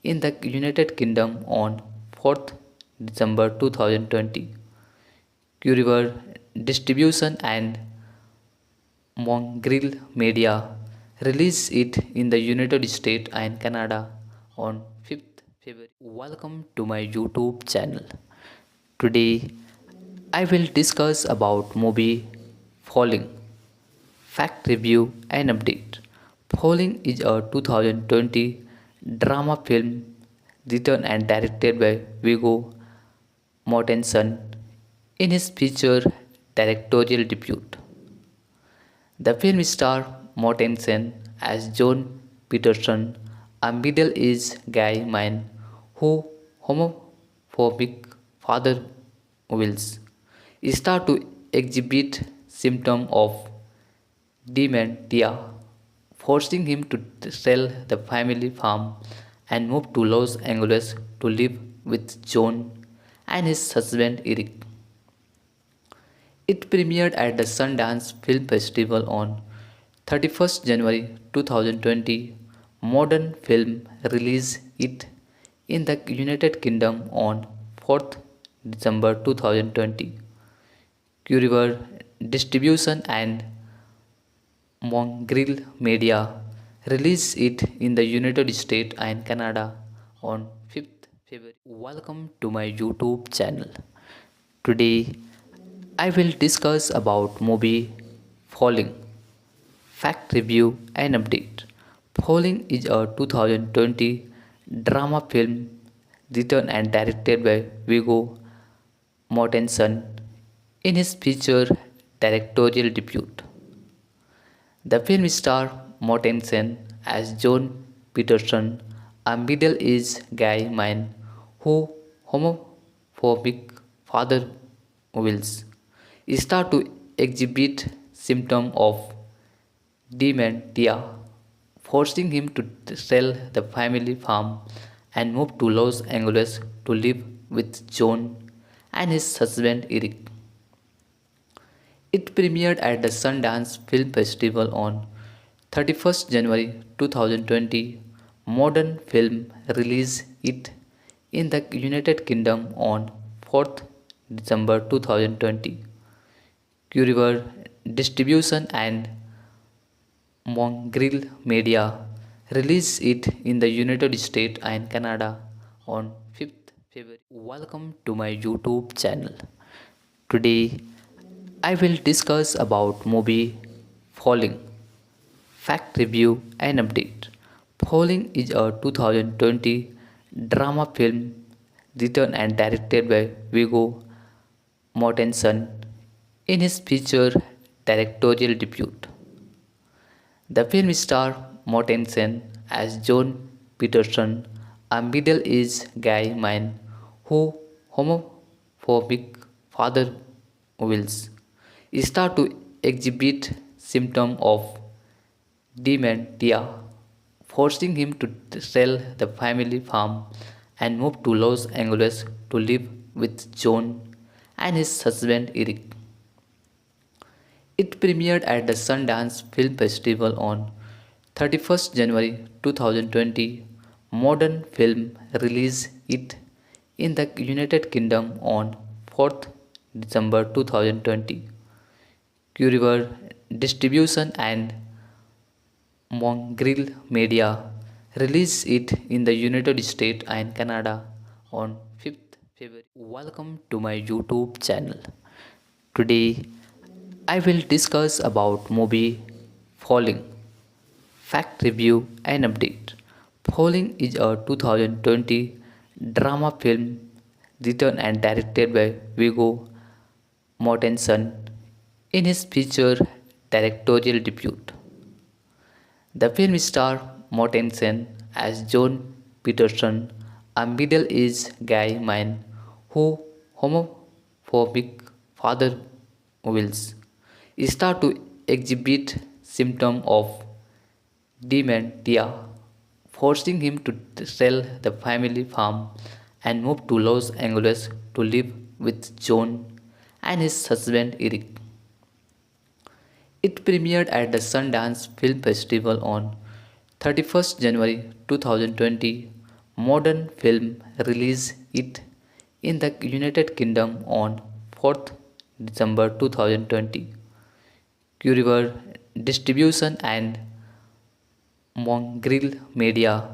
in the United Kingdom on 4th December 2020. Curiver Distribution and Mongrel Media released it in the United States and Canada on 5th February. Welcome to my YouTube channel. Today I will discuss about movie Falling, fact review and update. Falling is a 2020 drama film written and directed by Viggo Mortensen in his feature directorial debut. The film stars Mortensen as John Peterson, a middle-aged gay man who homophobic father wills start to exhibit symptoms of dementia, forcing him to sell the family farm and move to Los Angeles to live with John and his husband Eric. It premiered at the Sundance Film Festival on 31st January 2020. Modern Film released it in the United Kingdom on 4th December 2020. Curiver Distribution and Mongrel Media released it in the United States and Canada on 5th February. Welcome to my YouTube channel. Today I will discuss about movie Falling, fact review and update. Falling is a 2020 drama film written and directed by Viggo Mortensen in his feature directorial debut. The film stars Mortensen as John Peterson, a middle-aged gay man who homophobic father wills start to exhibit symptoms of dementia, forcing him to sell the family farm and move to Los Angeles to live with John and his husband Eric. It premiered at the Sundance Film Festival on 31st January 2020. Modern Film released it in the United Kingdom on 4th December 2020. Curiver Distribution and Mongrel Media released it in the United States and Canada on 5th February. Welcome to my YouTube channel. Today I will discuss about movie Falling, fact review and update. Falling is a 2020 drama film written and directed by Viggo Mortensen in his feature directorial debut. The film stars Mortensen as John Peterson, a middle-aged gay man who homophobic father wills start to exhibit symptoms of dementia, forcing him to sell the family farm and move to Los Angeles to live with John and his husband Eric. It premiered at the Sundance Film Festival on 31st January 2020. Modern Film released it in the United Kingdom on 4th December 2020. Curiver Distribution and Mongrel Media released it in the United States and Canada on 5th February. Welcome to my YouTube channel. Today I will discuss about movie Falling, fact review and update. Falling is a 2020 drama film written and directed by Viggo Mortensen in his feature directorial debut. The film stars Mortensen as John Peterson, a middle-aged gay man who homophobic father wills start to exhibit symptoms of dementia, forcing him to sell the family farm and move to Los Angeles to live with John and his husband Eric. It premiered at the Sundance Film Festival on 31st January 2020. Modern Film released it in the United Kingdom on 4th December 2020. Curiver Distribution and Mongrel Media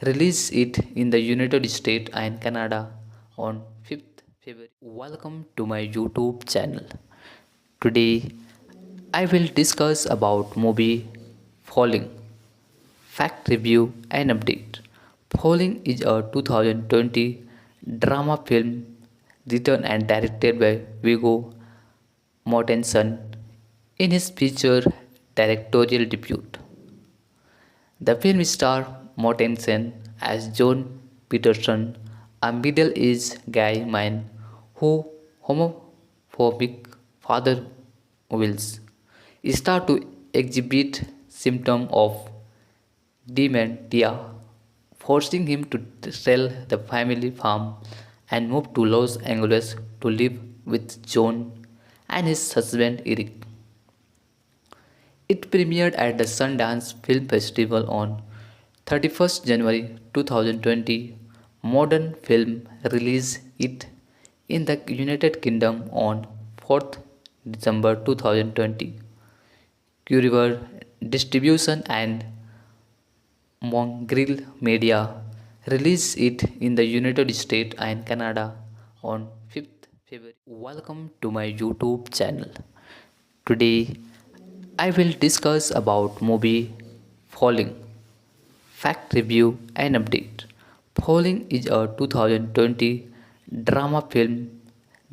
released it in the United States and Canada on 5th February. Welcome to my YouTube channel. Today I will discuss about movie Falling, fact review and update. Falling is a 2020 drama film written and directed by Viggo Mortensen in his feature directorial debut. The film stars Mortensen as John Peterson, a middle-aged gay man who homophobic father wills start to exhibit symptoms of dementia, forcing him to sell the family farm and move to Los Angeles to live with John and his husband Eric. It premiered at the Sundance Film Festival on 31st January 2020. Modern Film released it in the United Kingdom on 4th December 2020. Curiver Distribution and Mongrel Media released it in the United States and Canada on 5th February. Welcome to my YouTube channel. Today I will discuss about movie Falling, fact review and update. Falling is a 2020 drama film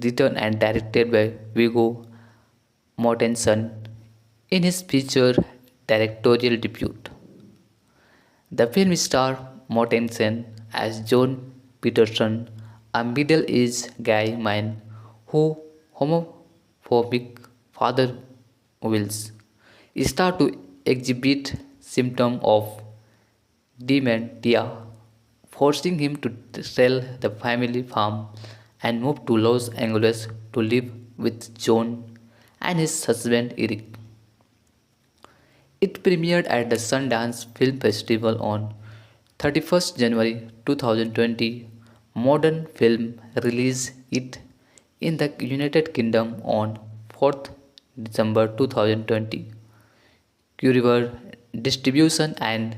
written and directed by Viggo Mortensen in his feature directorial debut. The film stars Mortensen as John Peterson, a middle-aged gay man who homophobic father wills start to exhibit symptoms of dementia, forcing him to sell the family farm and move to Los Angeles to live with John and his husband Eric. It premiered at the Sundance Film Festival on 31st January 2020. Modern Film released it in the United Kingdom on 4th December 2020. Curiver Distribution and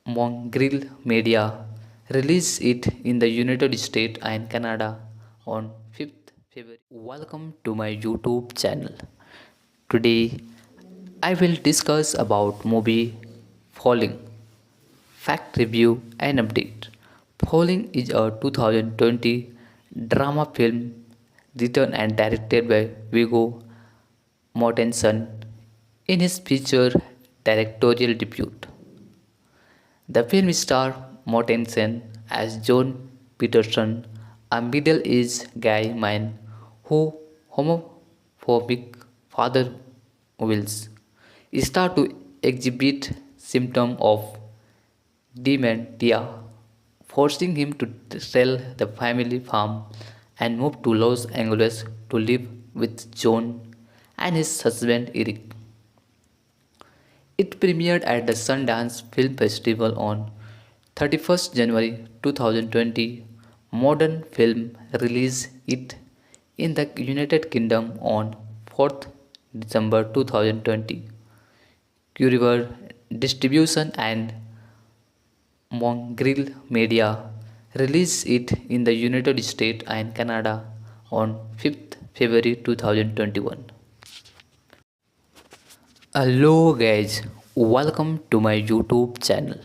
Mongrel Media released it in the United States and Canada on 5th February. Welcome to my YouTube channel. Today I will discuss about movie Falling, fact review and update. Falling is a 2020 drama film written and directed by Viggo Mortensen in his feature directorial debut. The film stars Mortensen as John Peterson, a middle-aged gay man whose homophobic father wills start to exhibit symptoms of dementia, forcing him to sell the family farm and move to Los Angeles to live with John and his husband Eric. It premiered at the Sundance Film Festival on 31st January 2020. Modern Film released it in the United Kingdom on 4th December 2020. Curiver Distribution and Mongrel Media released it in the United States and Canada on 5th February 2021. Hello guys, welcome to my YouTube channel.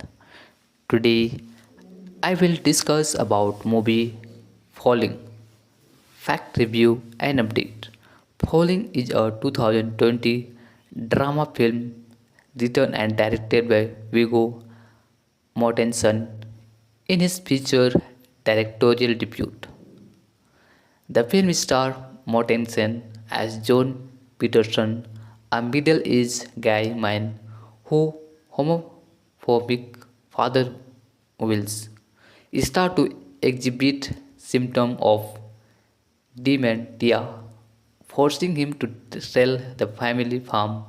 Today I will discuss about movie Falling, fact review and update. Falling is a 2020 drama film written and directed by Viggo Mortensen in his feature directorial debut. The film stars Mortensen as John Peterson, a middle-aged gay man whose homophobic father wills start to exhibit symptoms of dementia, forcing him to sell the family farm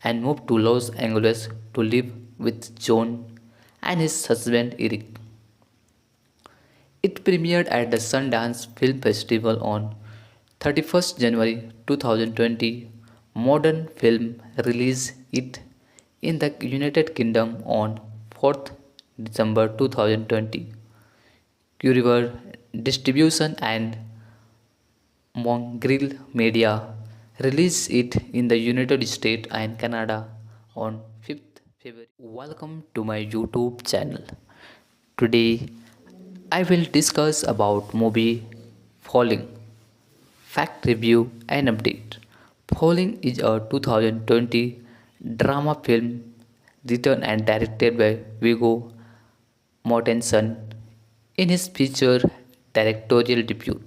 and move to Los Angeles to live with John and his husband Eric. It premiered at the Sundance Film Festival on 31st January 2020. Modern Film released it in the United Kingdom on 4th December 2020. Curiver Distribution and Mongrel Media released it in the United States and Canada on 5th February. Welcome to my YouTube channel. Today I will discuss about movie Falling, fact review and update. Falling is a 2020 drama film written and directed by Viggo Mortensen in his feature directorial debut.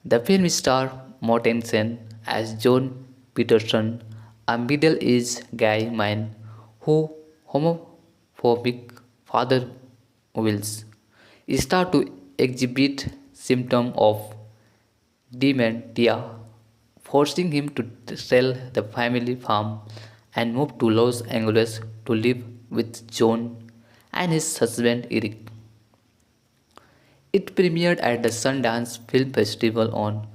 The film stars Mortensen as John Peterson, a middle-aged gay man whose homophobic father wills start to exhibit symptoms of dementia, forcing him to sell the family farm and move to Los Angeles to live with John and his husband Eric. It premiered at the Sundance Film Festival on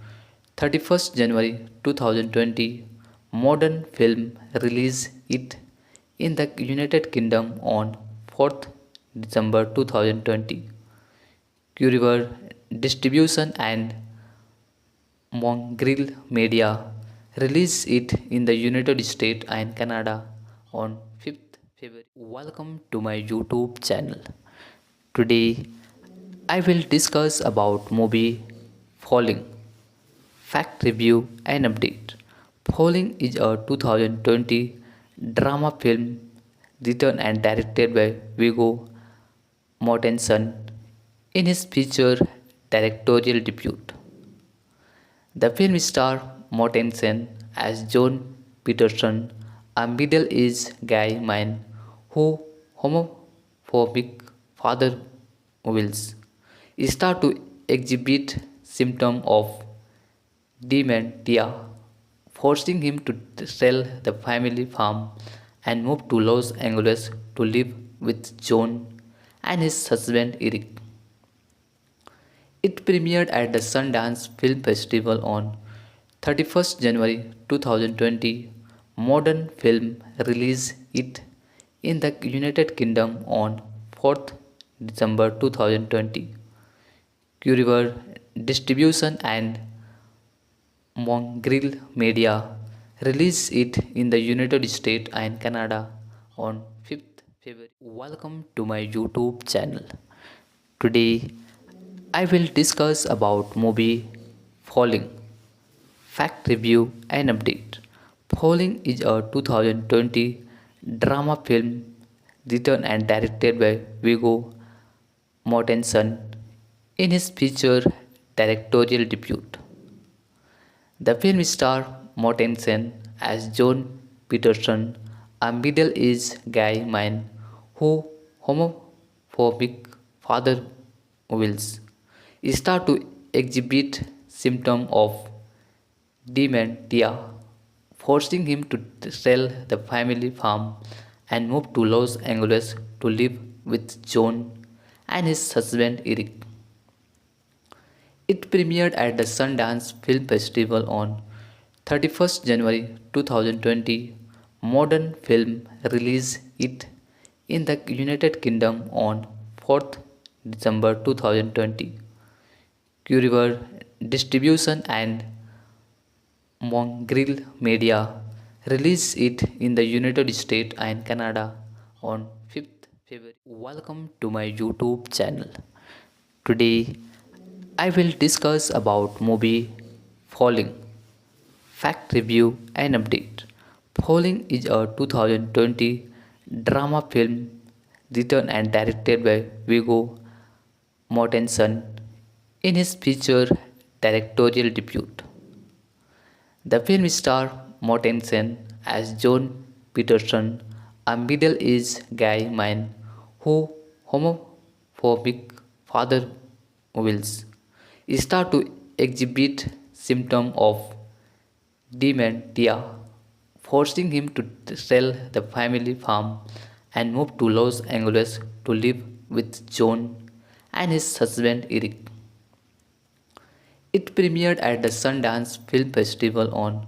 31st January 2020. Modern Film released it in the United Kingdom on 4th December 2020. Curiver Distribution and Mongrel Media released it in the United States and Canada on 5th February. Welcome to my YouTube channel. Today I will discuss about movie Falling, fact review and update. Falling is a 2020 drama film written and directed by Viggo Mortensen in his feature directorial debut. The film stars Mortensen as John Peterson, a middle-aged gay man whose homophobic father wills start to exhibit symptoms of dementia, forcing him to sell the family farm and move to Los Angeles to live with John and his husband Eric. It premiered at the Sundance Film Festival on 31st January 2020. Modern Film released it in the United Kingdom on 4th December 2020. Curiver Distribution and Mongrel Media released it in the United States and Canada on 5th February. Welcome to my YouTube channel. Today I will discuss about movie Falling. Fact review and update. Falling is a 2020 drama film written and directed by Viggo Mortensen in his feature directorial debut. The film stars Mortensen as John Peterson, a middle-aged gay man whose homophobic father wills start to exhibit symptoms of dementia, forcing him to sell the family farm and move to Los Angeles to live with John and his husband Eric. It premiered at the Sundance Film Festival on 31st January 2020. Modern Film released it in the United Kingdom on 4th December 2020. Curiver Distribution and Mongrel Media released it in the United States and Canada on 5th February. Welcome to my YouTube channel. Today I will discuss about movie Falling, fact review and update. Falling is a 2020 drama film written and directed by Viggo Mortensen in his feature directorial debut. The film stars Mortensen as John Peterson, a middle-aged gay man whose homophobic father wills start to exhibit symptoms of dementia, forcing him to sell the family farm and move to Los Angeles to live with John and his husband Eric. It premiered at the Sundance Film Festival on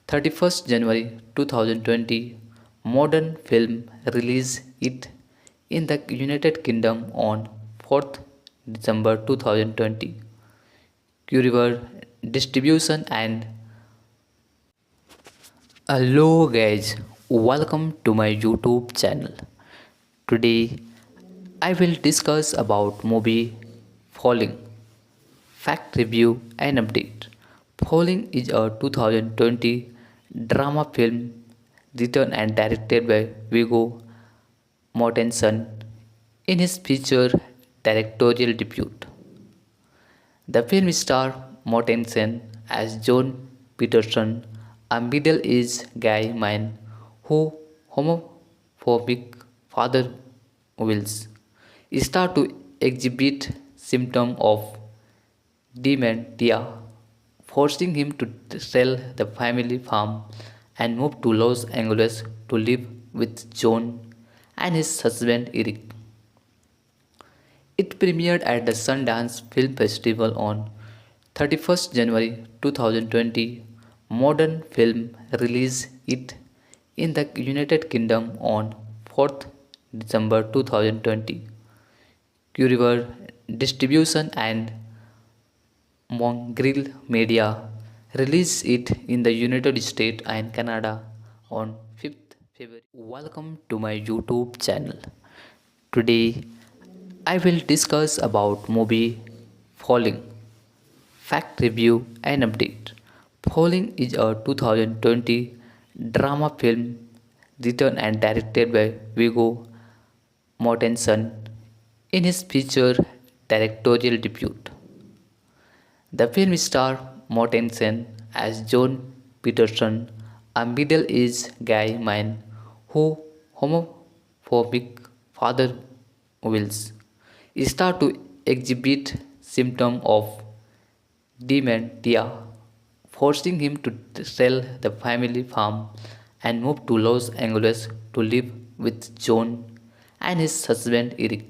31st January 2020. Modern Film released it in the United Kingdom on 4th December 2020. Curiver Distribution and Hello guys, welcome to my YouTube channel. Today I will discuss about movie Falling, fact review and update. Falling is a 2020 drama film written and directed by Viggo Mortensen in his feature directorial debut. The film stars Mortensen as John Peterson, a middle-aged gay man whose homophobic father wills start to exhibit symptoms of dementia, forcing him to sell the family farm and move to Los Angeles to live with John and his husband Eric. It premiered at the Sundance Film Festival on 31st January 2020. Modern Film released it in the United Kingdom on 4th December 2020. Curiver Distribution and Mongrel Media released it in the United States and Canada on 5th February. Welcome to my YouTube channel. Today I will discuss about movie Falling, fact review and update. Falling is a 2020 drama film written and directed by Viggo Mortensen in his feature directorial debut. The film stars Mortensen as John Peterson, a middle-aged gay man whose homophobic father wills start to exhibit symptoms of dementia, forcing him to sell the family farm and move to Los Angeles to live with John and his husband Eric.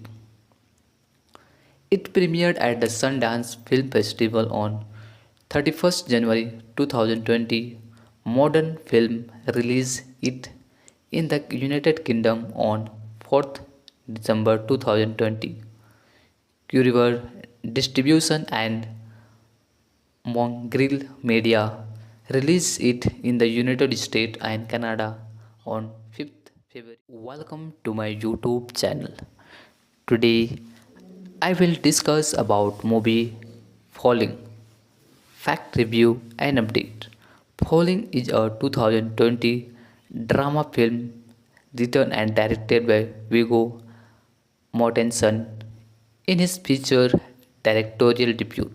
It premiered at the Sundance Film Festival on 31st January 2020. Modern Film released it in the United Kingdom on 4th December 2020. Curiver Distribution and Mongrel Media released it in the United States and Canada on 5th February. Welcome to my YouTube channel. Today I will discuss about movie Falling, Fact review and update. Falling is a 2020 drama film written and directed by Viggo Mortensen in his feature directorial debut.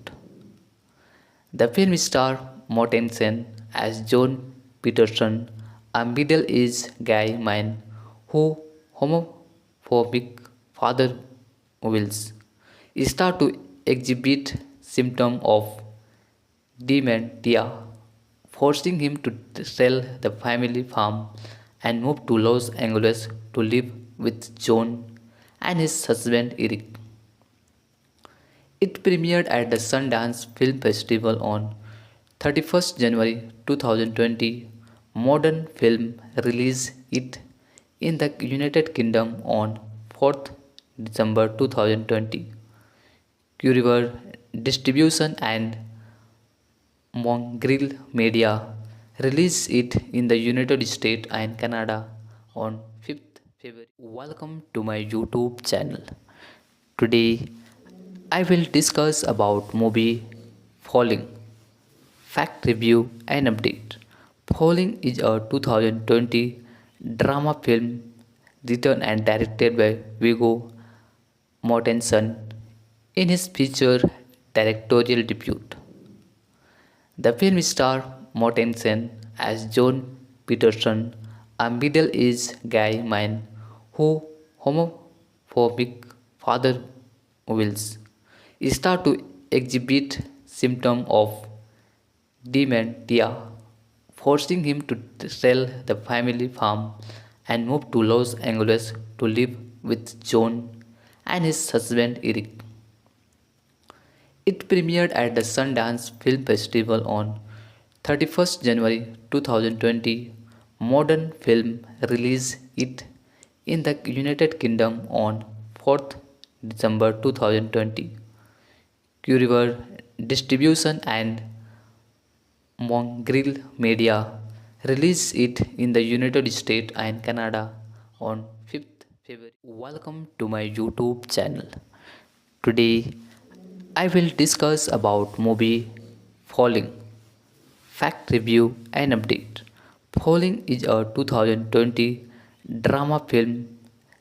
The film stars Mortensen as John Peterson, a middle-aged gay man who homophobic father wills start to exhibit symptoms of dementia, forcing him to sell the family farm and move to Los Angeles to live with John and his husband Eric. It premiered at the Sundance Film Festival on 31st January 2020. Modern Film released it in the United Kingdom on 4th December 2020. Curriver Distribution and Mongrel Media released it in the United States and Canada on 5th February. Welcome to my YouTube channel. Today I will discuss about movie Falling, fact review and update. Falling is a 2020 drama film written and directed by Viggo Mortensen in his feature directorial debut. The film stars Mortensen as John Peterson, a middle-aged gay man who homophobic father wills start to exhibit symptoms of dementia, forcing him to sell the family farm and move to Los Angeles to live with John and his husband Eric. It premiered at the Sundance Film Festival on 31st January 2020. Modern Film released it in the United Kingdom on 4th December 2020. Curriver Distribution and Mongrel Media released it in the United States and Canada on 5th February. Welcome to my YouTube channel. Today I will discuss about movie Falling, fact review and update. Falling is a 2020 drama film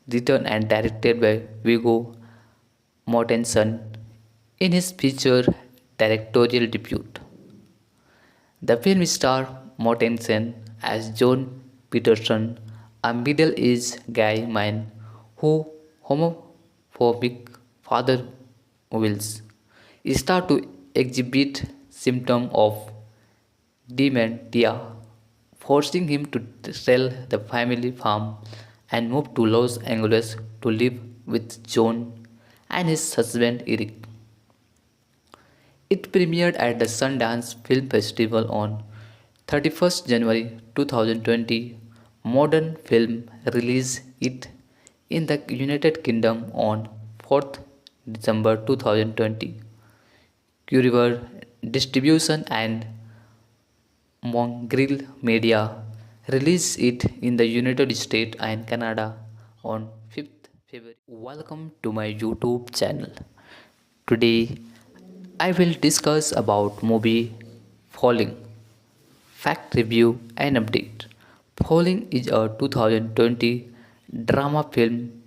written and directed by Viggo Mortensen in his feature directorial debut. The film stars Mortensen as John Peterson, a middle-aged gay man who homophobic father wills start to exhibit symptoms of dementia, forcing him to sell the family farm and move to Los Angeles to live with John and his husband Eric. It premiered at the Sundance Film Festival on 31st January 2020. Modern Film released it in the United Kingdom on 4th December 2020. Curriver Distribution and Mongrel Media released it in the United States and Canada on 5th February. Welcome to my YouTube channel. Today I will discuss about movie Falling, fact review and update. Falling is a 2020 drama film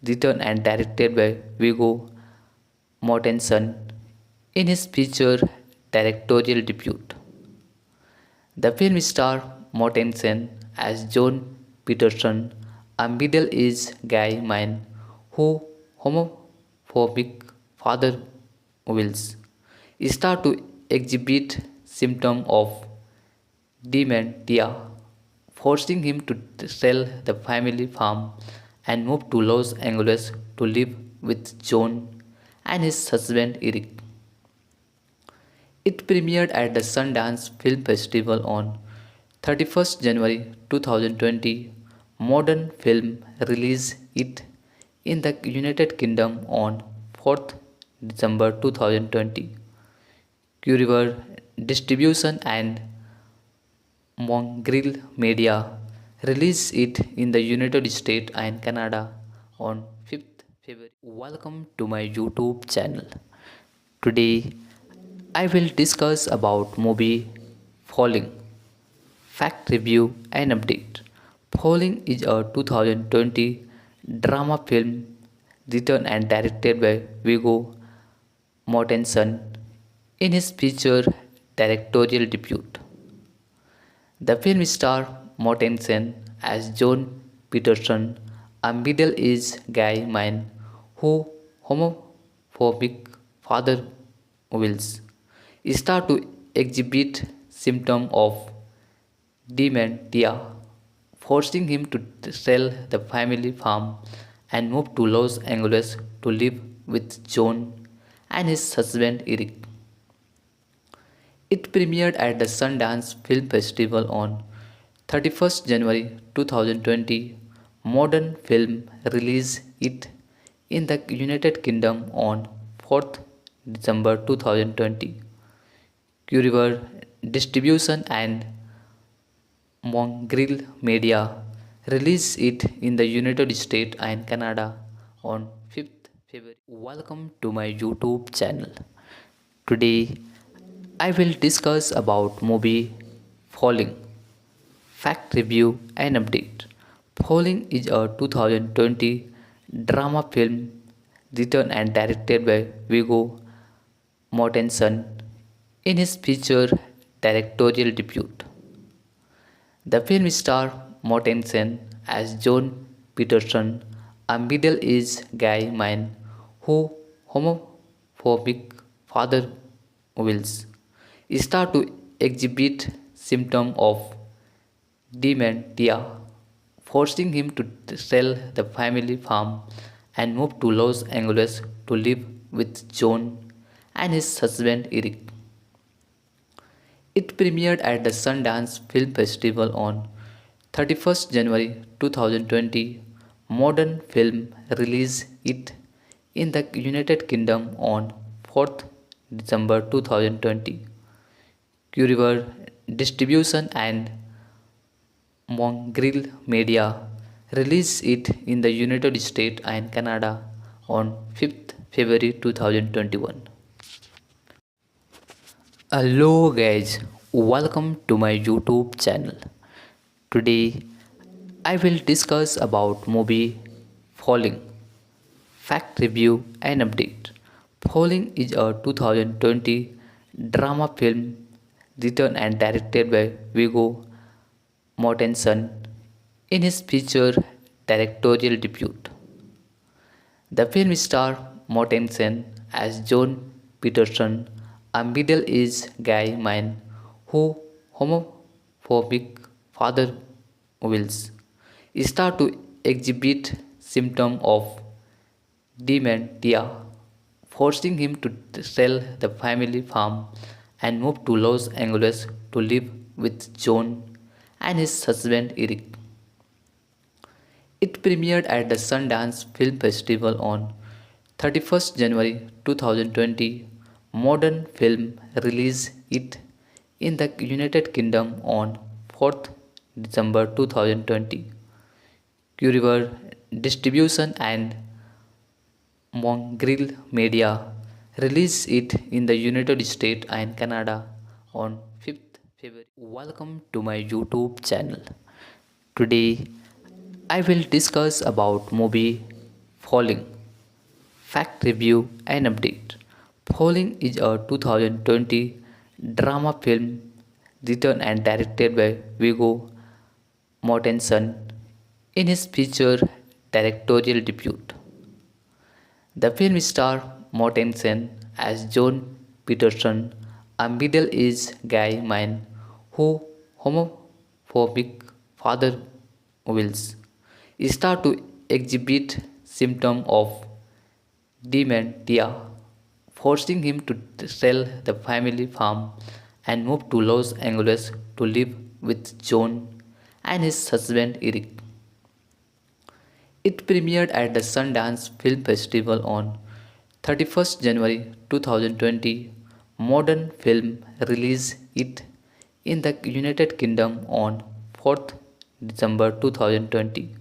written and directed by Viggo Mortensen in his feature directorial debut. The film stars Mortensen as John Peterson, a middle-aged gay man who homophobic father wills start to exhibit symptoms of dementia, forcing him to sell the family farm and move to Los Angeles to live with John and his husband Eric. It premiered at the Sundance Film Festival on 31st January 2020. Modern Film released it in the United Kingdom on 4th December 2020. Curriver Distribution and Mongrel Media released it in the United States and Canada on 5th February. Welcome to my YouTube channel. Today I will discuss about movie Falling, fact review and update. Falling is a 2020 drama film written and directed by Viggo Mortensen in his feature directorial debut. The film stars Mortensen as John Peterson, a middle-aged gay man who homophobic father wills start to exhibit symptoms of dementia, forcing him to sell the family farm and move to Los Angeles to live with John and his husband Eric. It premiered at the Sundance Film Festival on 31st January 2020. Modern Film released it in the United Kingdom on 4th December 2020. Curriver Distribution and Mongrel Media released it in the United States and Canada on 5th February. Welcome to my YouTube channel. Today I will discuss about movie Falling, fact review and update. Falling is a 2020 drama film written and directed by Viggo Mortensen in his feature directorial debut. The film stars Mortensen as John Peterson, a middle-aged gay man who homophobic father wills start to exhibit symptoms of dementia, forcing him to sell the family farm and move to Los Angeles to live with John and his husband Eric. It premiered at the Sundance Film Festival on 31st January 2020. Modern Film released it in the United Kingdom on 4th December 2020. Curriver Distribution and Mongrel Media released it in the United States and Canada on 5th February 2021. Hello guys, welcome to my YouTube channel. Today I will discuss about movie Falling, fact review and update. Falling is a 2020 drama film written and directed by Viggo Mortensen in his feature directorial debut. The film stars Mortensen as John Peterson, a middle-aged gay man who homophobic father wills start to exhibit symptoms of dementia, forcing him to sell the family farm and move to Los Angeles to live with John and his husband Eric. It premiered at the Sundance Film Festival on 31st January 2020. Modern Film released it in the United Kingdom on 4th December 2020. Curriver Distribution and Mongrel Media released it in the United States and Canada on 5th February. Welcome to my YouTube channel. Today I will discuss about movie Falling, fact review and update. Falling is a 2020 drama film written and directed by Viggo Mortensen in his feature directorial debut. The film stars Mortensen as John Peterson, a middle-aged gay man who homophobic father wills start to exhibit symptoms of dementia, forcing him to sell the family farm and move to Los Angeles to live with John and his husband Eric. It premiered at the Sundance Film Festival on 31st January 2020. Modern Film released it in the United Kingdom on 4th December 2020.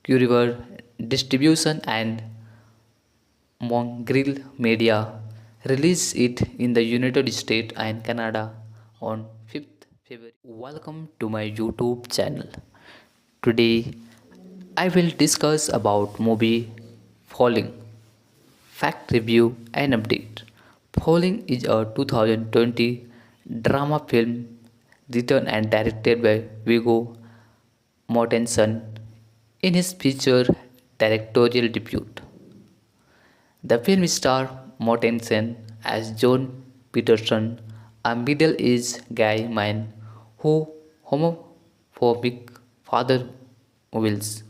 Curriver Distribution and Mongrel Media released it in the United States and Canada on 5th February. Welcome to my YouTube channel. Today I will discuss about movie Falling, fact review and update. Falling is a 2020 drama film written and directed by Viggo Mortensen in his feature directorial debut. The film stars Mortensen as John Peterson, a middle-aged gay man whose homophobic father wills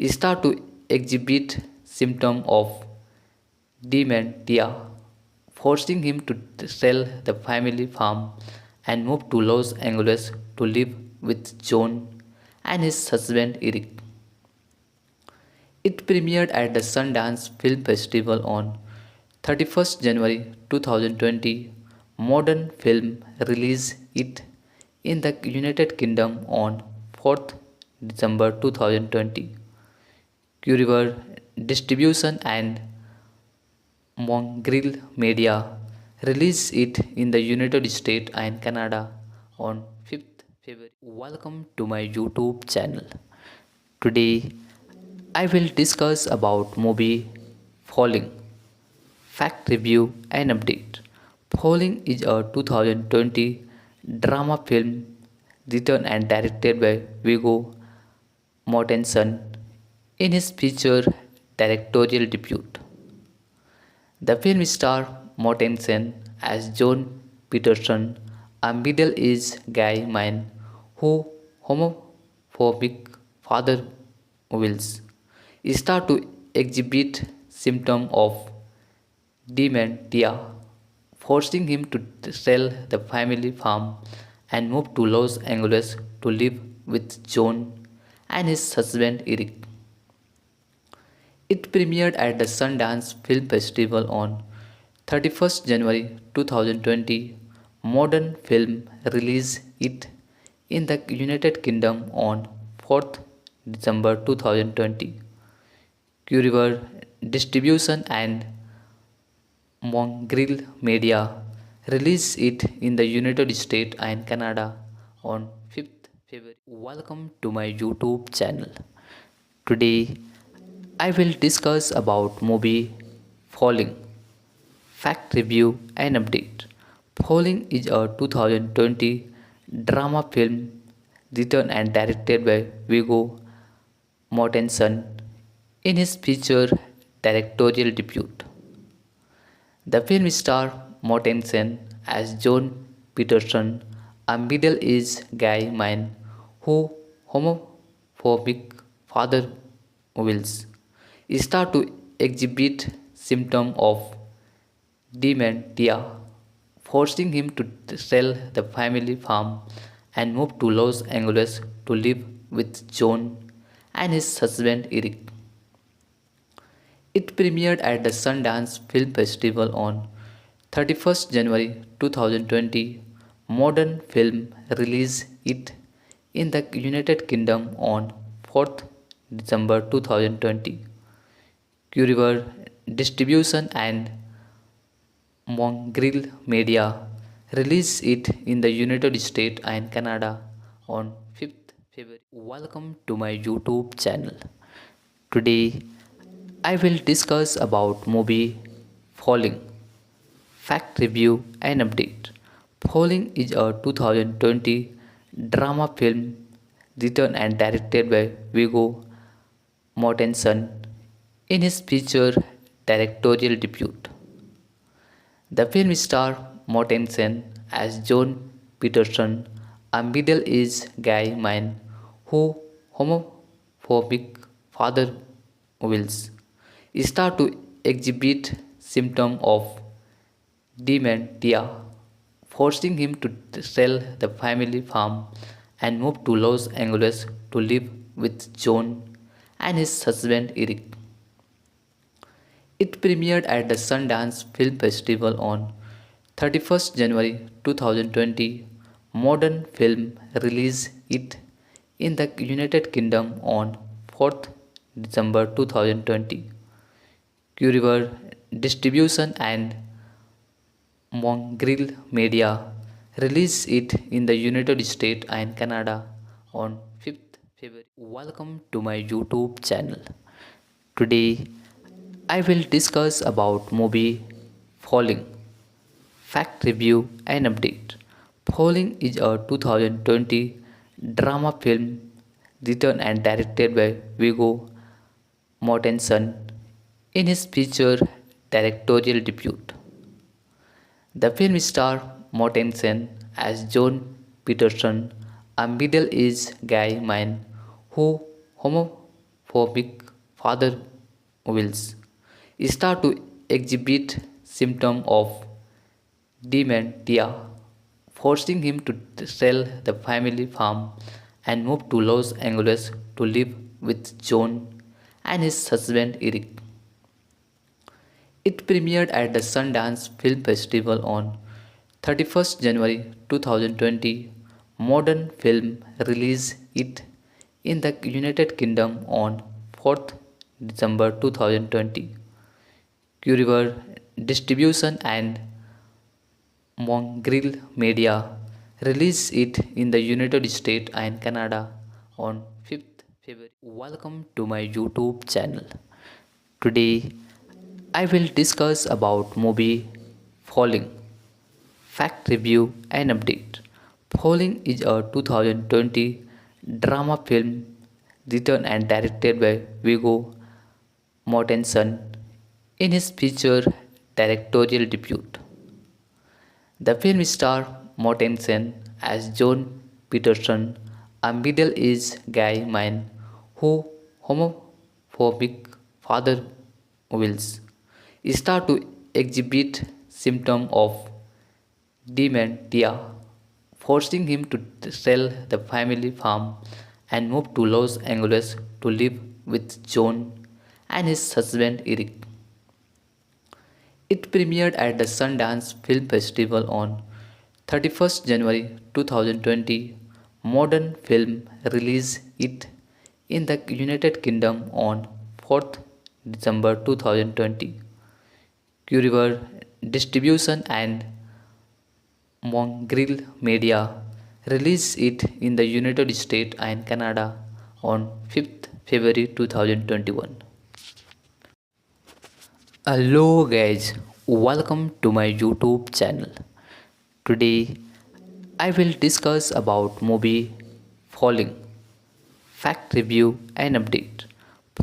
start to exhibit symptoms of dementia, forcing him to sell the family farm and move to Los Angeles to live with John and his husband Eric. It premiered at the Sundance Film Festival on 31st January 2020. Modern Film released it in the United Kingdom on 4th December 2020. Curriver Distribution and Mongrel Media released it in the United States and Canada on 5th February. Welcome to my YouTube channel. Today I will discuss about movie Falling, fact review and update. Falling is a 2020 drama film written and directed by Viggo Mortensen in his feature directorial debut. The film stars Mortensen as John Peterson, a middle-aged gay man whose homophobic father wills start to exhibit symptoms of dementia, forcing him to sell the family farm and move to Los Angeles to live with John and his husband Eric. It premiered at the Sundance Film Festival on 31st January 2020. Modern Film released it in the United Kingdom on 4th December 2020. Curriver Distribution and Mongrel Media released it in the United States and Canada on 5th February. Welcome to my YouTube channel. Today I will discuss about movie Falling, fact review and update. Falling is a 2020 drama film written and directed by Viggo Mortensen in his feature directorial debut. The film stars Mortensen as John Peterson, a middle-aged gay man whose homophobic father wills start to exhibit symptoms of dementia, forcing him to sell the family farm and move to Los Angeles to live with John and his husband Eric. It premiered at the Sundance Film Festival on 31st January 2020. Modern Film released it in the United Kingdom on 4th December 2020. Curriver Distribution and Mongrel Media released it in the United States and Canada on 5th February. Welcome to my YouTube channel. Today I will discuss about movie Falling, fact review and update. Falling is a 2020 drama film written and directed by Viggo Mortensen in his feature directorial debut. The film stars Mortensen as John Peterson, a middle-aged gay man whose homophobic father wills start to exhibit symptoms of dementia, forcing him to sell the family farm and move to Los Angeles to live with John and his husband Eric. It premiered at the Sundance Film Festival on 31st January 2020. Modern Film released it in the United Kingdom on 4th December 2020. Curriver Distribution and Mongrel Media released it in the United States and Canada on 5th February. Welcome to my YouTube channel. Today I will discuss about movie Falling, fact review and update. Falling is a 2020 drama film written and directed by Viggo Mortensen in his feature directorial debut. The film stars Mortensen as John Peterson, a middle-aged gay man whose homophobic father wills start to exhibit symptoms of dementia, forcing him to sell the family farm and move to Los Angeles to live with John and his husband Eric. It premiered at the Sundance Film Festival on 31st January 2020. Modern Film released it in the United Kingdom on 4th December 2020. Curriver Distribution and Mongrel Media released it in the United States and Canada on 5th February. Welcome to my YouTube channel. Today I will discuss about movie Falling, fact review and update. Falling is a 2020 drama film written and directed by Viggo Mortensen in his feature directorial debut. The film stars Mortensen as John Peterson, a middle-aged gay man whose homophobic father wills start to exhibit symptoms of dementia, forcing him to sell the family farm and move to Los Angeles to live with John and his husband Eric. It premiered at the Sundance Film Festival on 31st January 2020. Modern Film released it in the United Kingdom on 4th December 2020. Curriver Distribution and Mongrel Media released it in the United States and Canada on 5th February 2021. Hello guys, welcome to my YouTube channel. Today I will discuss about movie Falling, fact review and update.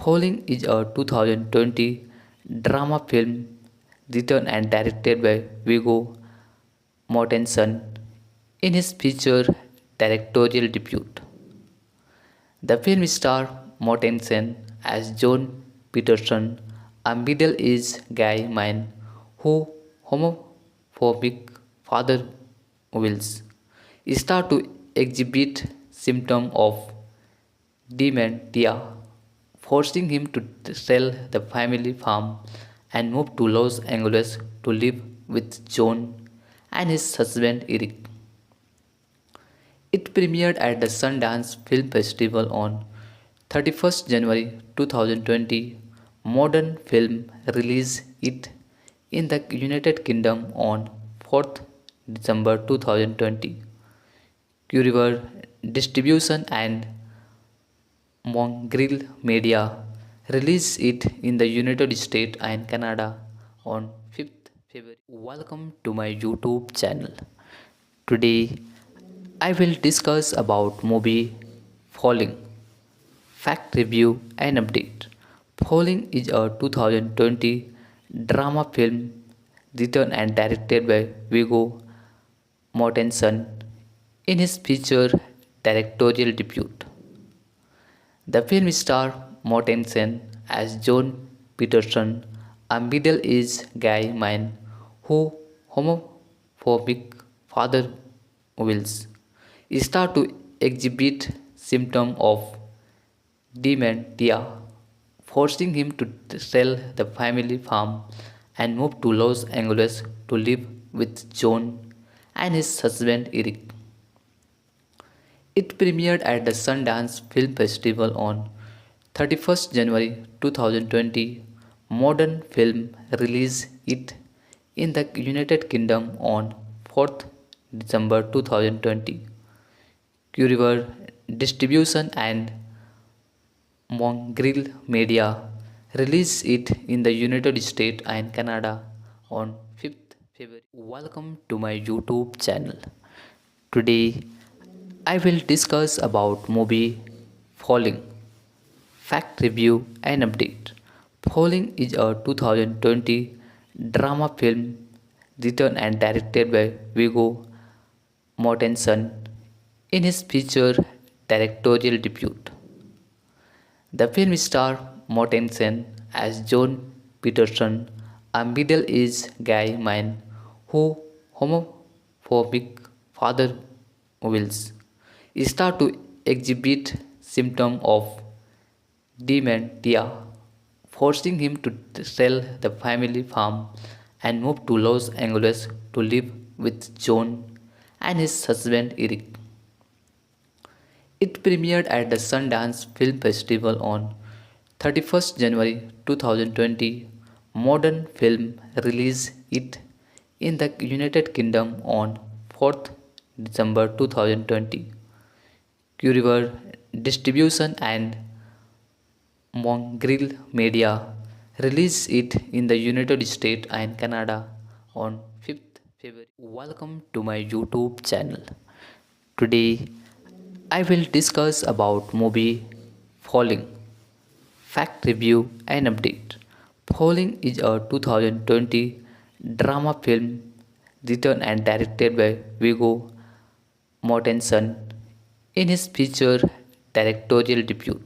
Falling is a 2020 drama film written and directed by Viggo Mortensen in his feature directorial debut. The film stars Mortensen as John Peterson, a middle-aged gay man whose homophobic father wills start to exhibit symptoms of dementia, forcing him to sell the family farm and move to Los Angeles to live with John and his husband Eric. It premiered at the Sundance Film Festival on 31st January 2020. Modern Film released it in the United Kingdom on 4th December 2020. Curriver Distribution and Mongrel Media released it in the United States and Canada on 5th February. Welcome to my YouTube channel. Today I will discuss about movie Falling, fact review and update. Falling is a 2020 drama film written and directed by Viggo Mortensen in his feature directorial debut. The film stars Mortensen as John Peterson, a middle-aged gay man whose homophobic father wills start to exhibit symptoms of dementia, forcing him to sell the family farm and move to Los Angeles to live with John and his husband Eric. It premiered at the Sundance Film Festival on 31st January 2020. Modern Film released it in the United Kingdom on 4th December 2020. Curiver Distribution and Mongrel Media released it in the United States and Canada on 5th February. Welcome to my YouTube channel. Today I will discuss about movie Falling, fact review and update. Falling is a 2020 drama film written and directed by Viggo Mortensen in his feature directorial debut. The film stars Mortensen as John Peterson, a middle-aged gay man whose homophobic father wills start to exhibit symptoms of dementia, forcing him to sell the family farm and move to Los Angeles to live with John and his husband Eric. It premiered at the Sundance Film Festival on 31st January 2020. Modern Film released it in the United Kingdom on 4th December 2020. Curiver Distribution and Mongrel Media released it in the United States and Canada on 5th February. Welcome to my YouTube channel. Today I will discuss about movie Falling, fact review and update. Falling is a 2020 drama film written and directed by Viggo Mortensen in his feature directorial debut.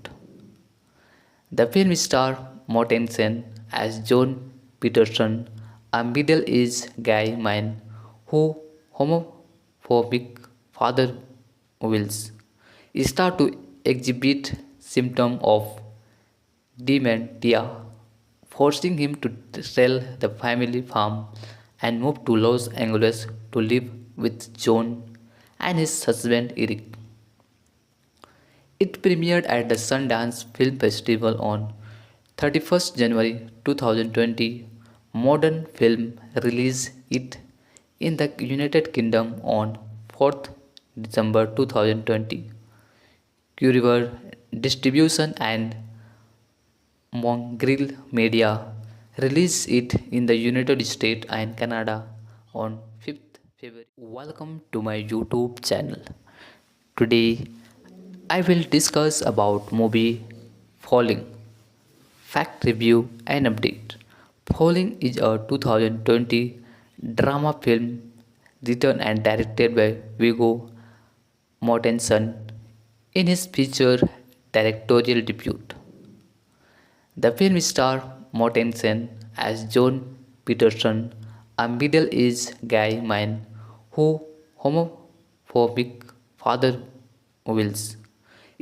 The film stars Mortensen as John Peterson, a middle-aged gay man whose homophobic father wills start to exhibit symptoms of dementia, forcing him to sell the family farm and move to Los Angeles to live with John and his husband Eric. It premiered at the Sundance Film Festival on 31st January 2020. Modern Film released it in the United Kingdom on 4th December 2020. Curiver Distribution and Mongrel Media released it in the United States and Canada on 5th February. Welcome to my YouTube channel. Today I will discuss about movie Falling, fact review and update. Falling is a 2020 drama film written and directed by Viggo Mortensen in his feature directorial debut. The film stars Mortensen as John Peterson, a middle-aged gay man whose homophobic father wills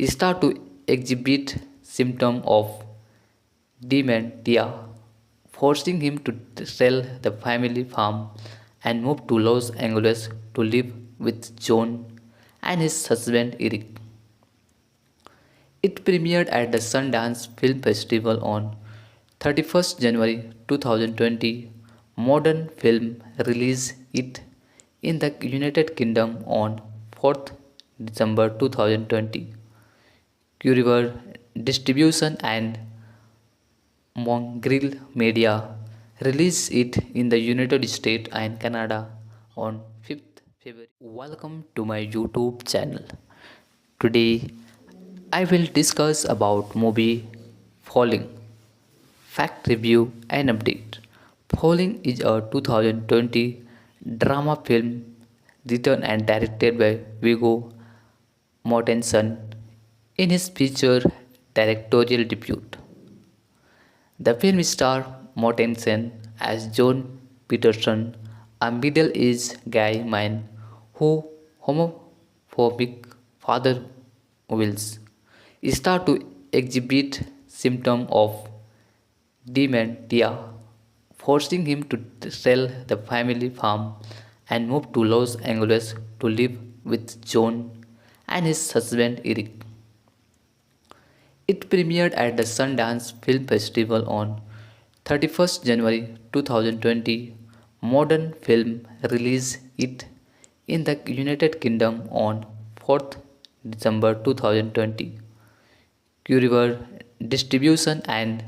start to exhibit symptoms of dementia, forcing him to sell the family farm and move to Los Angeles to live with John and his husband Eric. It premiered at the Sundance Film Festival on 31st January 2020. Modern Film released it in the United Kingdom on 4th December 2020. Curiver Distribution and Mongrel Media released it in the United States and Canada on 5th February. Welcome to my YouTube channel. Today I will discuss about movie Falling, fact review and update. Falling is a 2020 drama film written and directed by Viggo Mortensen in his feature directorial debut. The film stars Mortensen as John Peterson, a middle-aged gay man whose homophobic father wills start to exhibit symptoms of dementia, forcing him to sell the family farm and move to Los Angeles to live with John and his husband Eric. It premiered at the Sundance Film Festival on 31st January 2020. modern film released it in the United Kingdom on 4th December 2020. Curiver Distribution and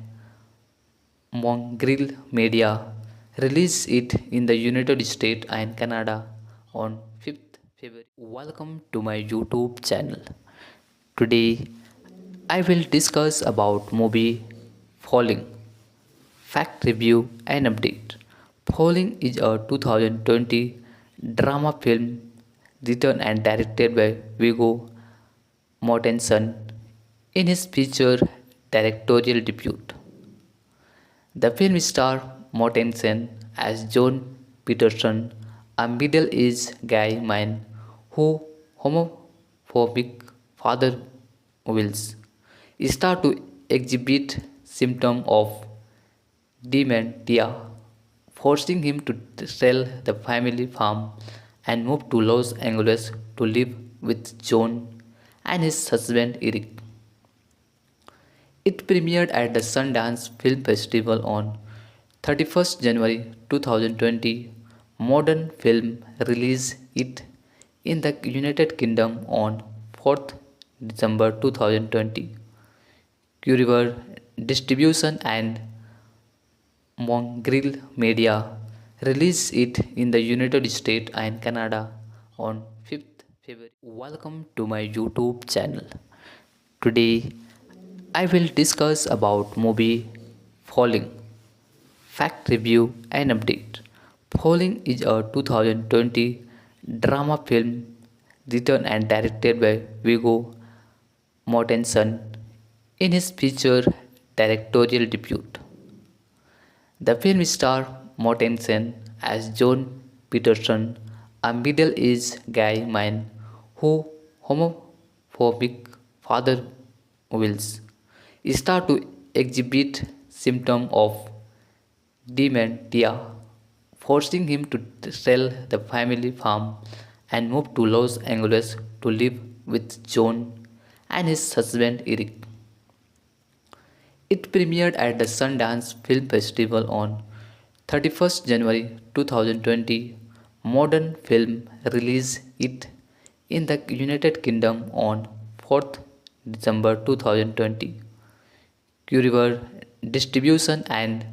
Mongrel Media released it in the United States and Canada on 5th February. Welcome to my YouTube channel. Today I will discuss about movie Falling, fact review and update. Falling is a 2020 drama film written and directed by Viggo Mortensen in his feature directorial debut. The film stars Mortensen as John Peterson, a middle-aged gay man whose homophobic father wills start to exhibit symptoms of dementia, forcing him to sell the family farm and move to Los Angeles to live with John and his husband Eric. It premiered at the Sundance Film Festival on 31st January 2020. Modern Film released it in the United Kingdom on 4th December 2020. Curiver Distribution and Mongrel Media released it in the United States and Canada on 5th February. Welcome to my YouTube channel. Today I will discuss about movie Falling, fact review and update. Falling is a 2020 drama film written and directed by Viggo Mortensen in his feature directorial debut. The film stars Mortensen as John Peterson, a middle-aged gay man whose homophobic father wills start to exhibit symptoms of dementia, forcing him to sell the family farm and move to Los Angeles to live with John and his husband Eric. It premiered at the Sundance Film Festival on 31st January 2020. Modern Film released it in the United Kingdom on 4th December 2020. Curiver Distribution and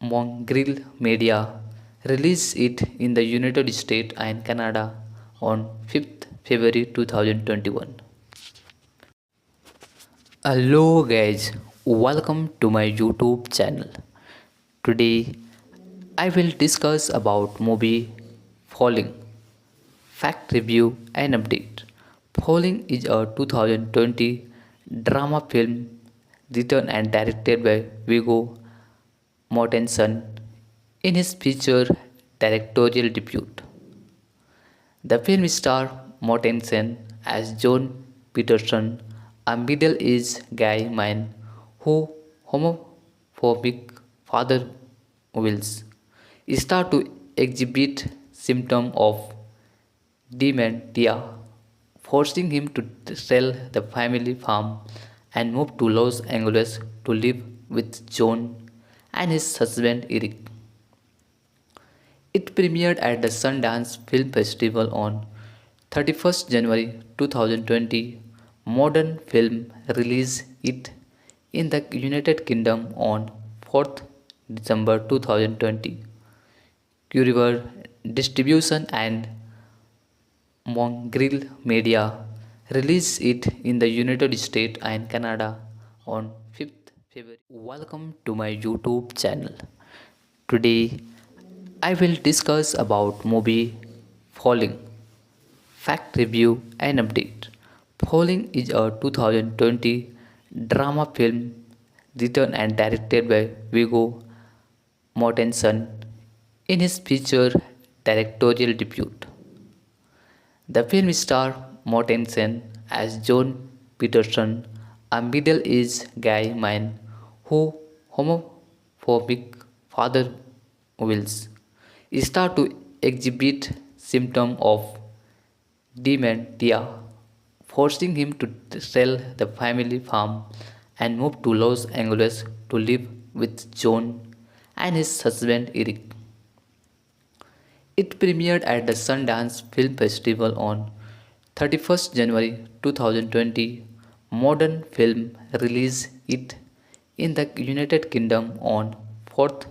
Mongrel Media released it in the United States and Canada on 5th February 2021. Hello guys, welcome to my YouTube channel. Today I will discuss about movie Falling, fact review and update. Falling is a 2020 drama film written and directed by Viggo Mortensen in his feature directorial debut. The film stars Mortensen as John Peterson, a middle-aged gay man whose homophobic father wills start to exhibit symptoms of dementia, forcing him to sell the family farm and move to Los Angeles to live with John and his husband Eric. It premiered at the Sundance Film Festival on 31st January 2020. Modern Film released it in the United Kingdom on 4th December 2020. Curiver Distribution and Mongrel Media released it in the United States and Canada on 5th February. Welcome to my YouTube channel. Today I will discuss about movie Falling, fact review and update. Falling is a 2020 drama film written and directed by Viggo Mortensen in his feature directorial debut. The film stars Mortensen as John Peterson, a middle-aged gay man whose homophobic father wills start to exhibit symptoms of dementia, forcing him to sell the family farm and move to Los Angeles to live with John and his husband Eric. It premiered at the Sundance Film Festival on 31st January 2020. Modern Film released it in the United Kingdom on 4th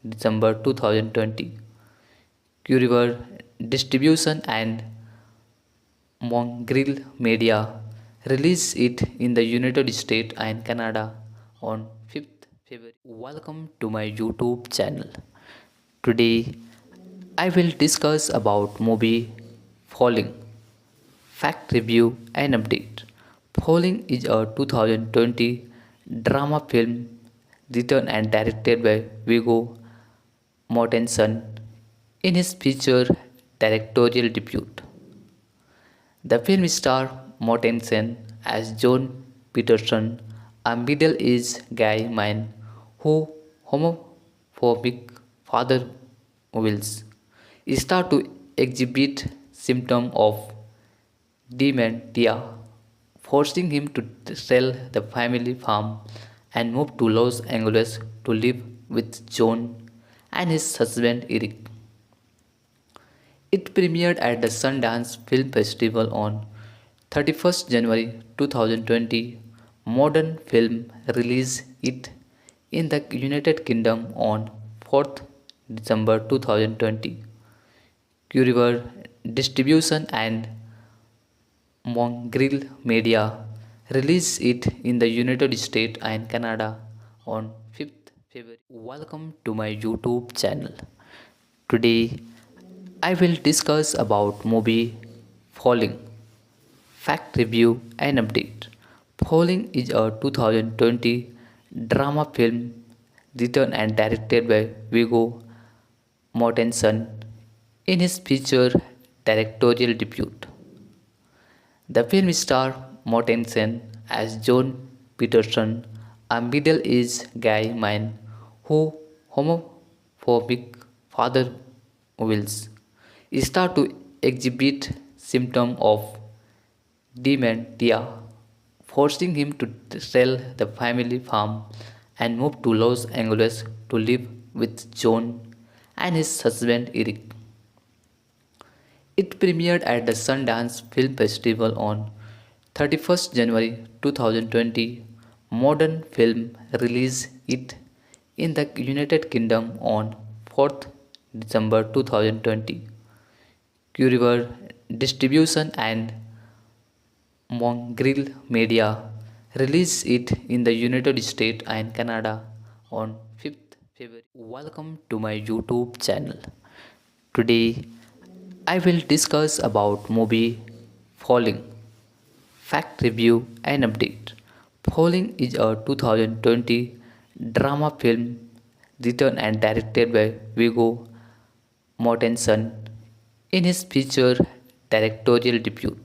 December 2020. Curiver Distribution and Mongrel Media released it in the United States and Canada on 5th February. Welcome to my YouTube channel. Today I will discuss about movie Falling, fact review and update. Falling is a 2020 drama film written and directed by Viggo Mortensen in his feature directorial debut. The film stars Mortensen as John Peterson, a middle-aged gay man whose homophobic father wills start to exhibit symptoms of dementia, forcing him to sell the family farm and move to Los Angeles to live with John and his husband Eric. It premiered at the Sundance Film Festival on 31st January 2020. Modern Film released it in the United Kingdom on 4th December 2020. Curiver Distribution and Mongrel Media released it in the United States and Canada on 5th February. Welcome to my YouTube channel. Today I will discuss about movie Falling, fact review and update. Falling is a 2020 drama film written and directed by Viggo Mortensen in his feature directorial debut. The film stars Mortensen as John Peterson, a middle-aged gay man whose homophobic father wills start to exhibit symptoms of dementia, forcing him to sell the family farm and move to Los Angeles to live with John and his husband Eric. It premiered at the Sundance Film Festival on 31st January 2020. Modern Film released it in the United Kingdom on 4th December 2020. Curiver Distribution and Mongrel Media released it in the United States and Canada on 5th February. Welcome to my YouTube channel. Today I will discuss about movie Falling, fact review and update. Falling is a 2020 drama film written and directed by Viggo Mortensen in his feature directorial debut.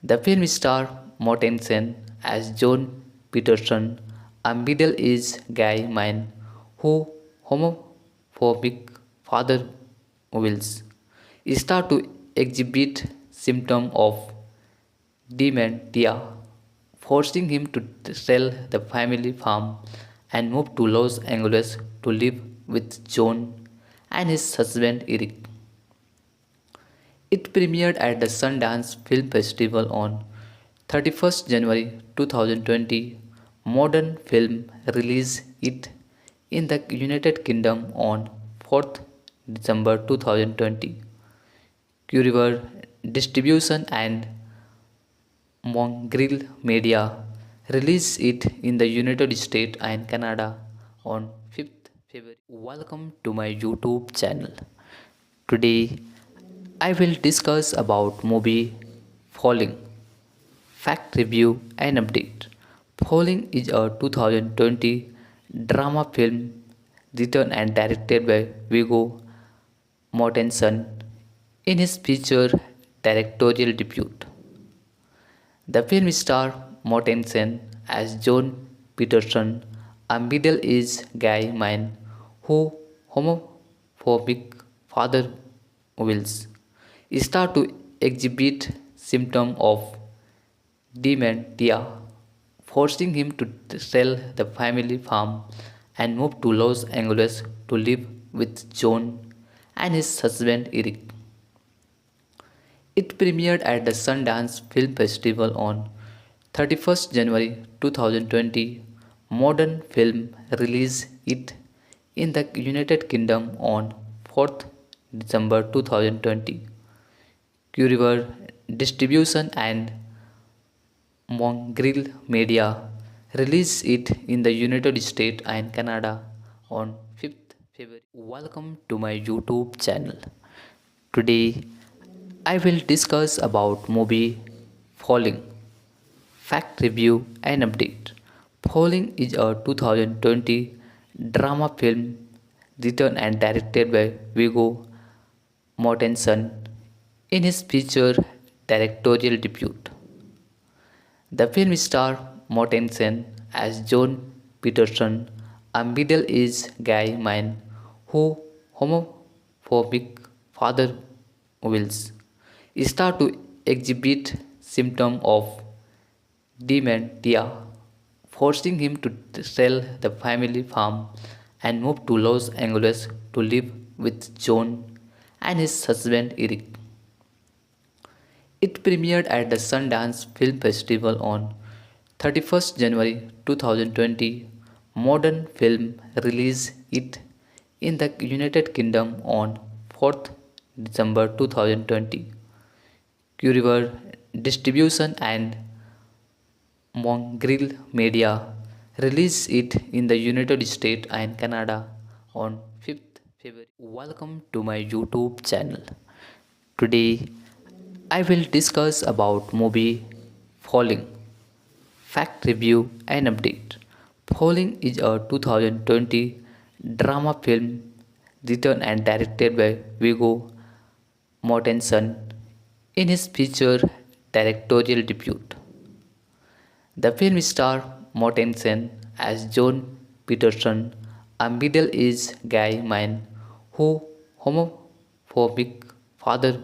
The film stars Mortensen as John Peterson, a middle-aged gay man whose homophobic father wills start to exhibit symptoms of dementia, forcing him to sell the family farm and move to Los Angeles to live with John and his husband Eric. It premiered at the Sundance Film Festival on 31st January 2020. Modern Film released it in the United Kingdom on 4th December 2020. Curiver Distribution and Mongrel Media released it in the United States and Canada on 5th February. Welcome to my YouTube channel. Today I will discuss about movie Falling, fact review and update. Falling is a 2020 drama film written and directed by Viggo Mortensen in his feature directorial debut. The film stars Mortensen as John Peterson, a middle-aged gay man whose homophobic father wills start to exhibit symptoms of dementia, forcing him to sell the family farm and move to Los Angeles to live with John and his husband Eric. It premiered at the Sundance Film Festival on 31st January 2020. Modern Film released it in the United Kingdom on 4th December 2020. Curiver Distribution and Mongrel Media released it in the United States and Canada on 5th February. Welcome to my YouTube channel. Today I will discuss about movie Falling, fact review and update. Falling is a 2020 drama film written and directed by Viggo Mortensen in his feature directorial debut. The film stars Mortensen as John Peterson, a middle-aged gay man whose homophobic father Wills start to exhibit symptoms of dementia, forcing him to sell the family farm and move to Los Angeles to live with John and his husband Eric. It premiered at the Sundance Film Festival on 31st January 2020. Modern Film released it in the United Kingdom on 4th December 2020. Curiver Distribution and Mongrel Media released it in the United States and Canada on 5th February. Welcome to my YouTube channel. Today I will discuss about movie Falling, fact review and update. Falling is a 2020 drama film written and directed by Viggo Mortensen in his feature directorial debut. The film stars Mortensen as John Peterson, a middle-aged gay man whose homophobic father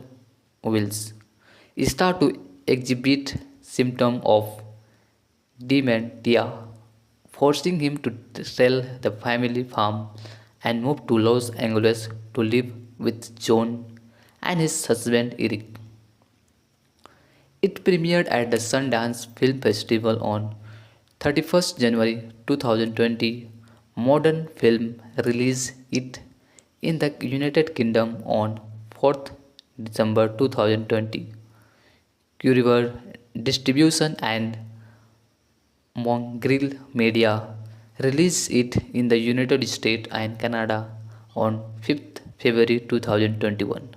Wills start to exhibit symptoms of dementia, forcing him to sell the family farm and move to Los Angeles to live with John and his husband Eric. It premiered at the Sundance Film Festival on 31st January 2020. Modern Film released it in the United Kingdom on 4th December 2020. Curiver Distribution and Mongrel Media released it in the United States and Canada on 5th February 2021.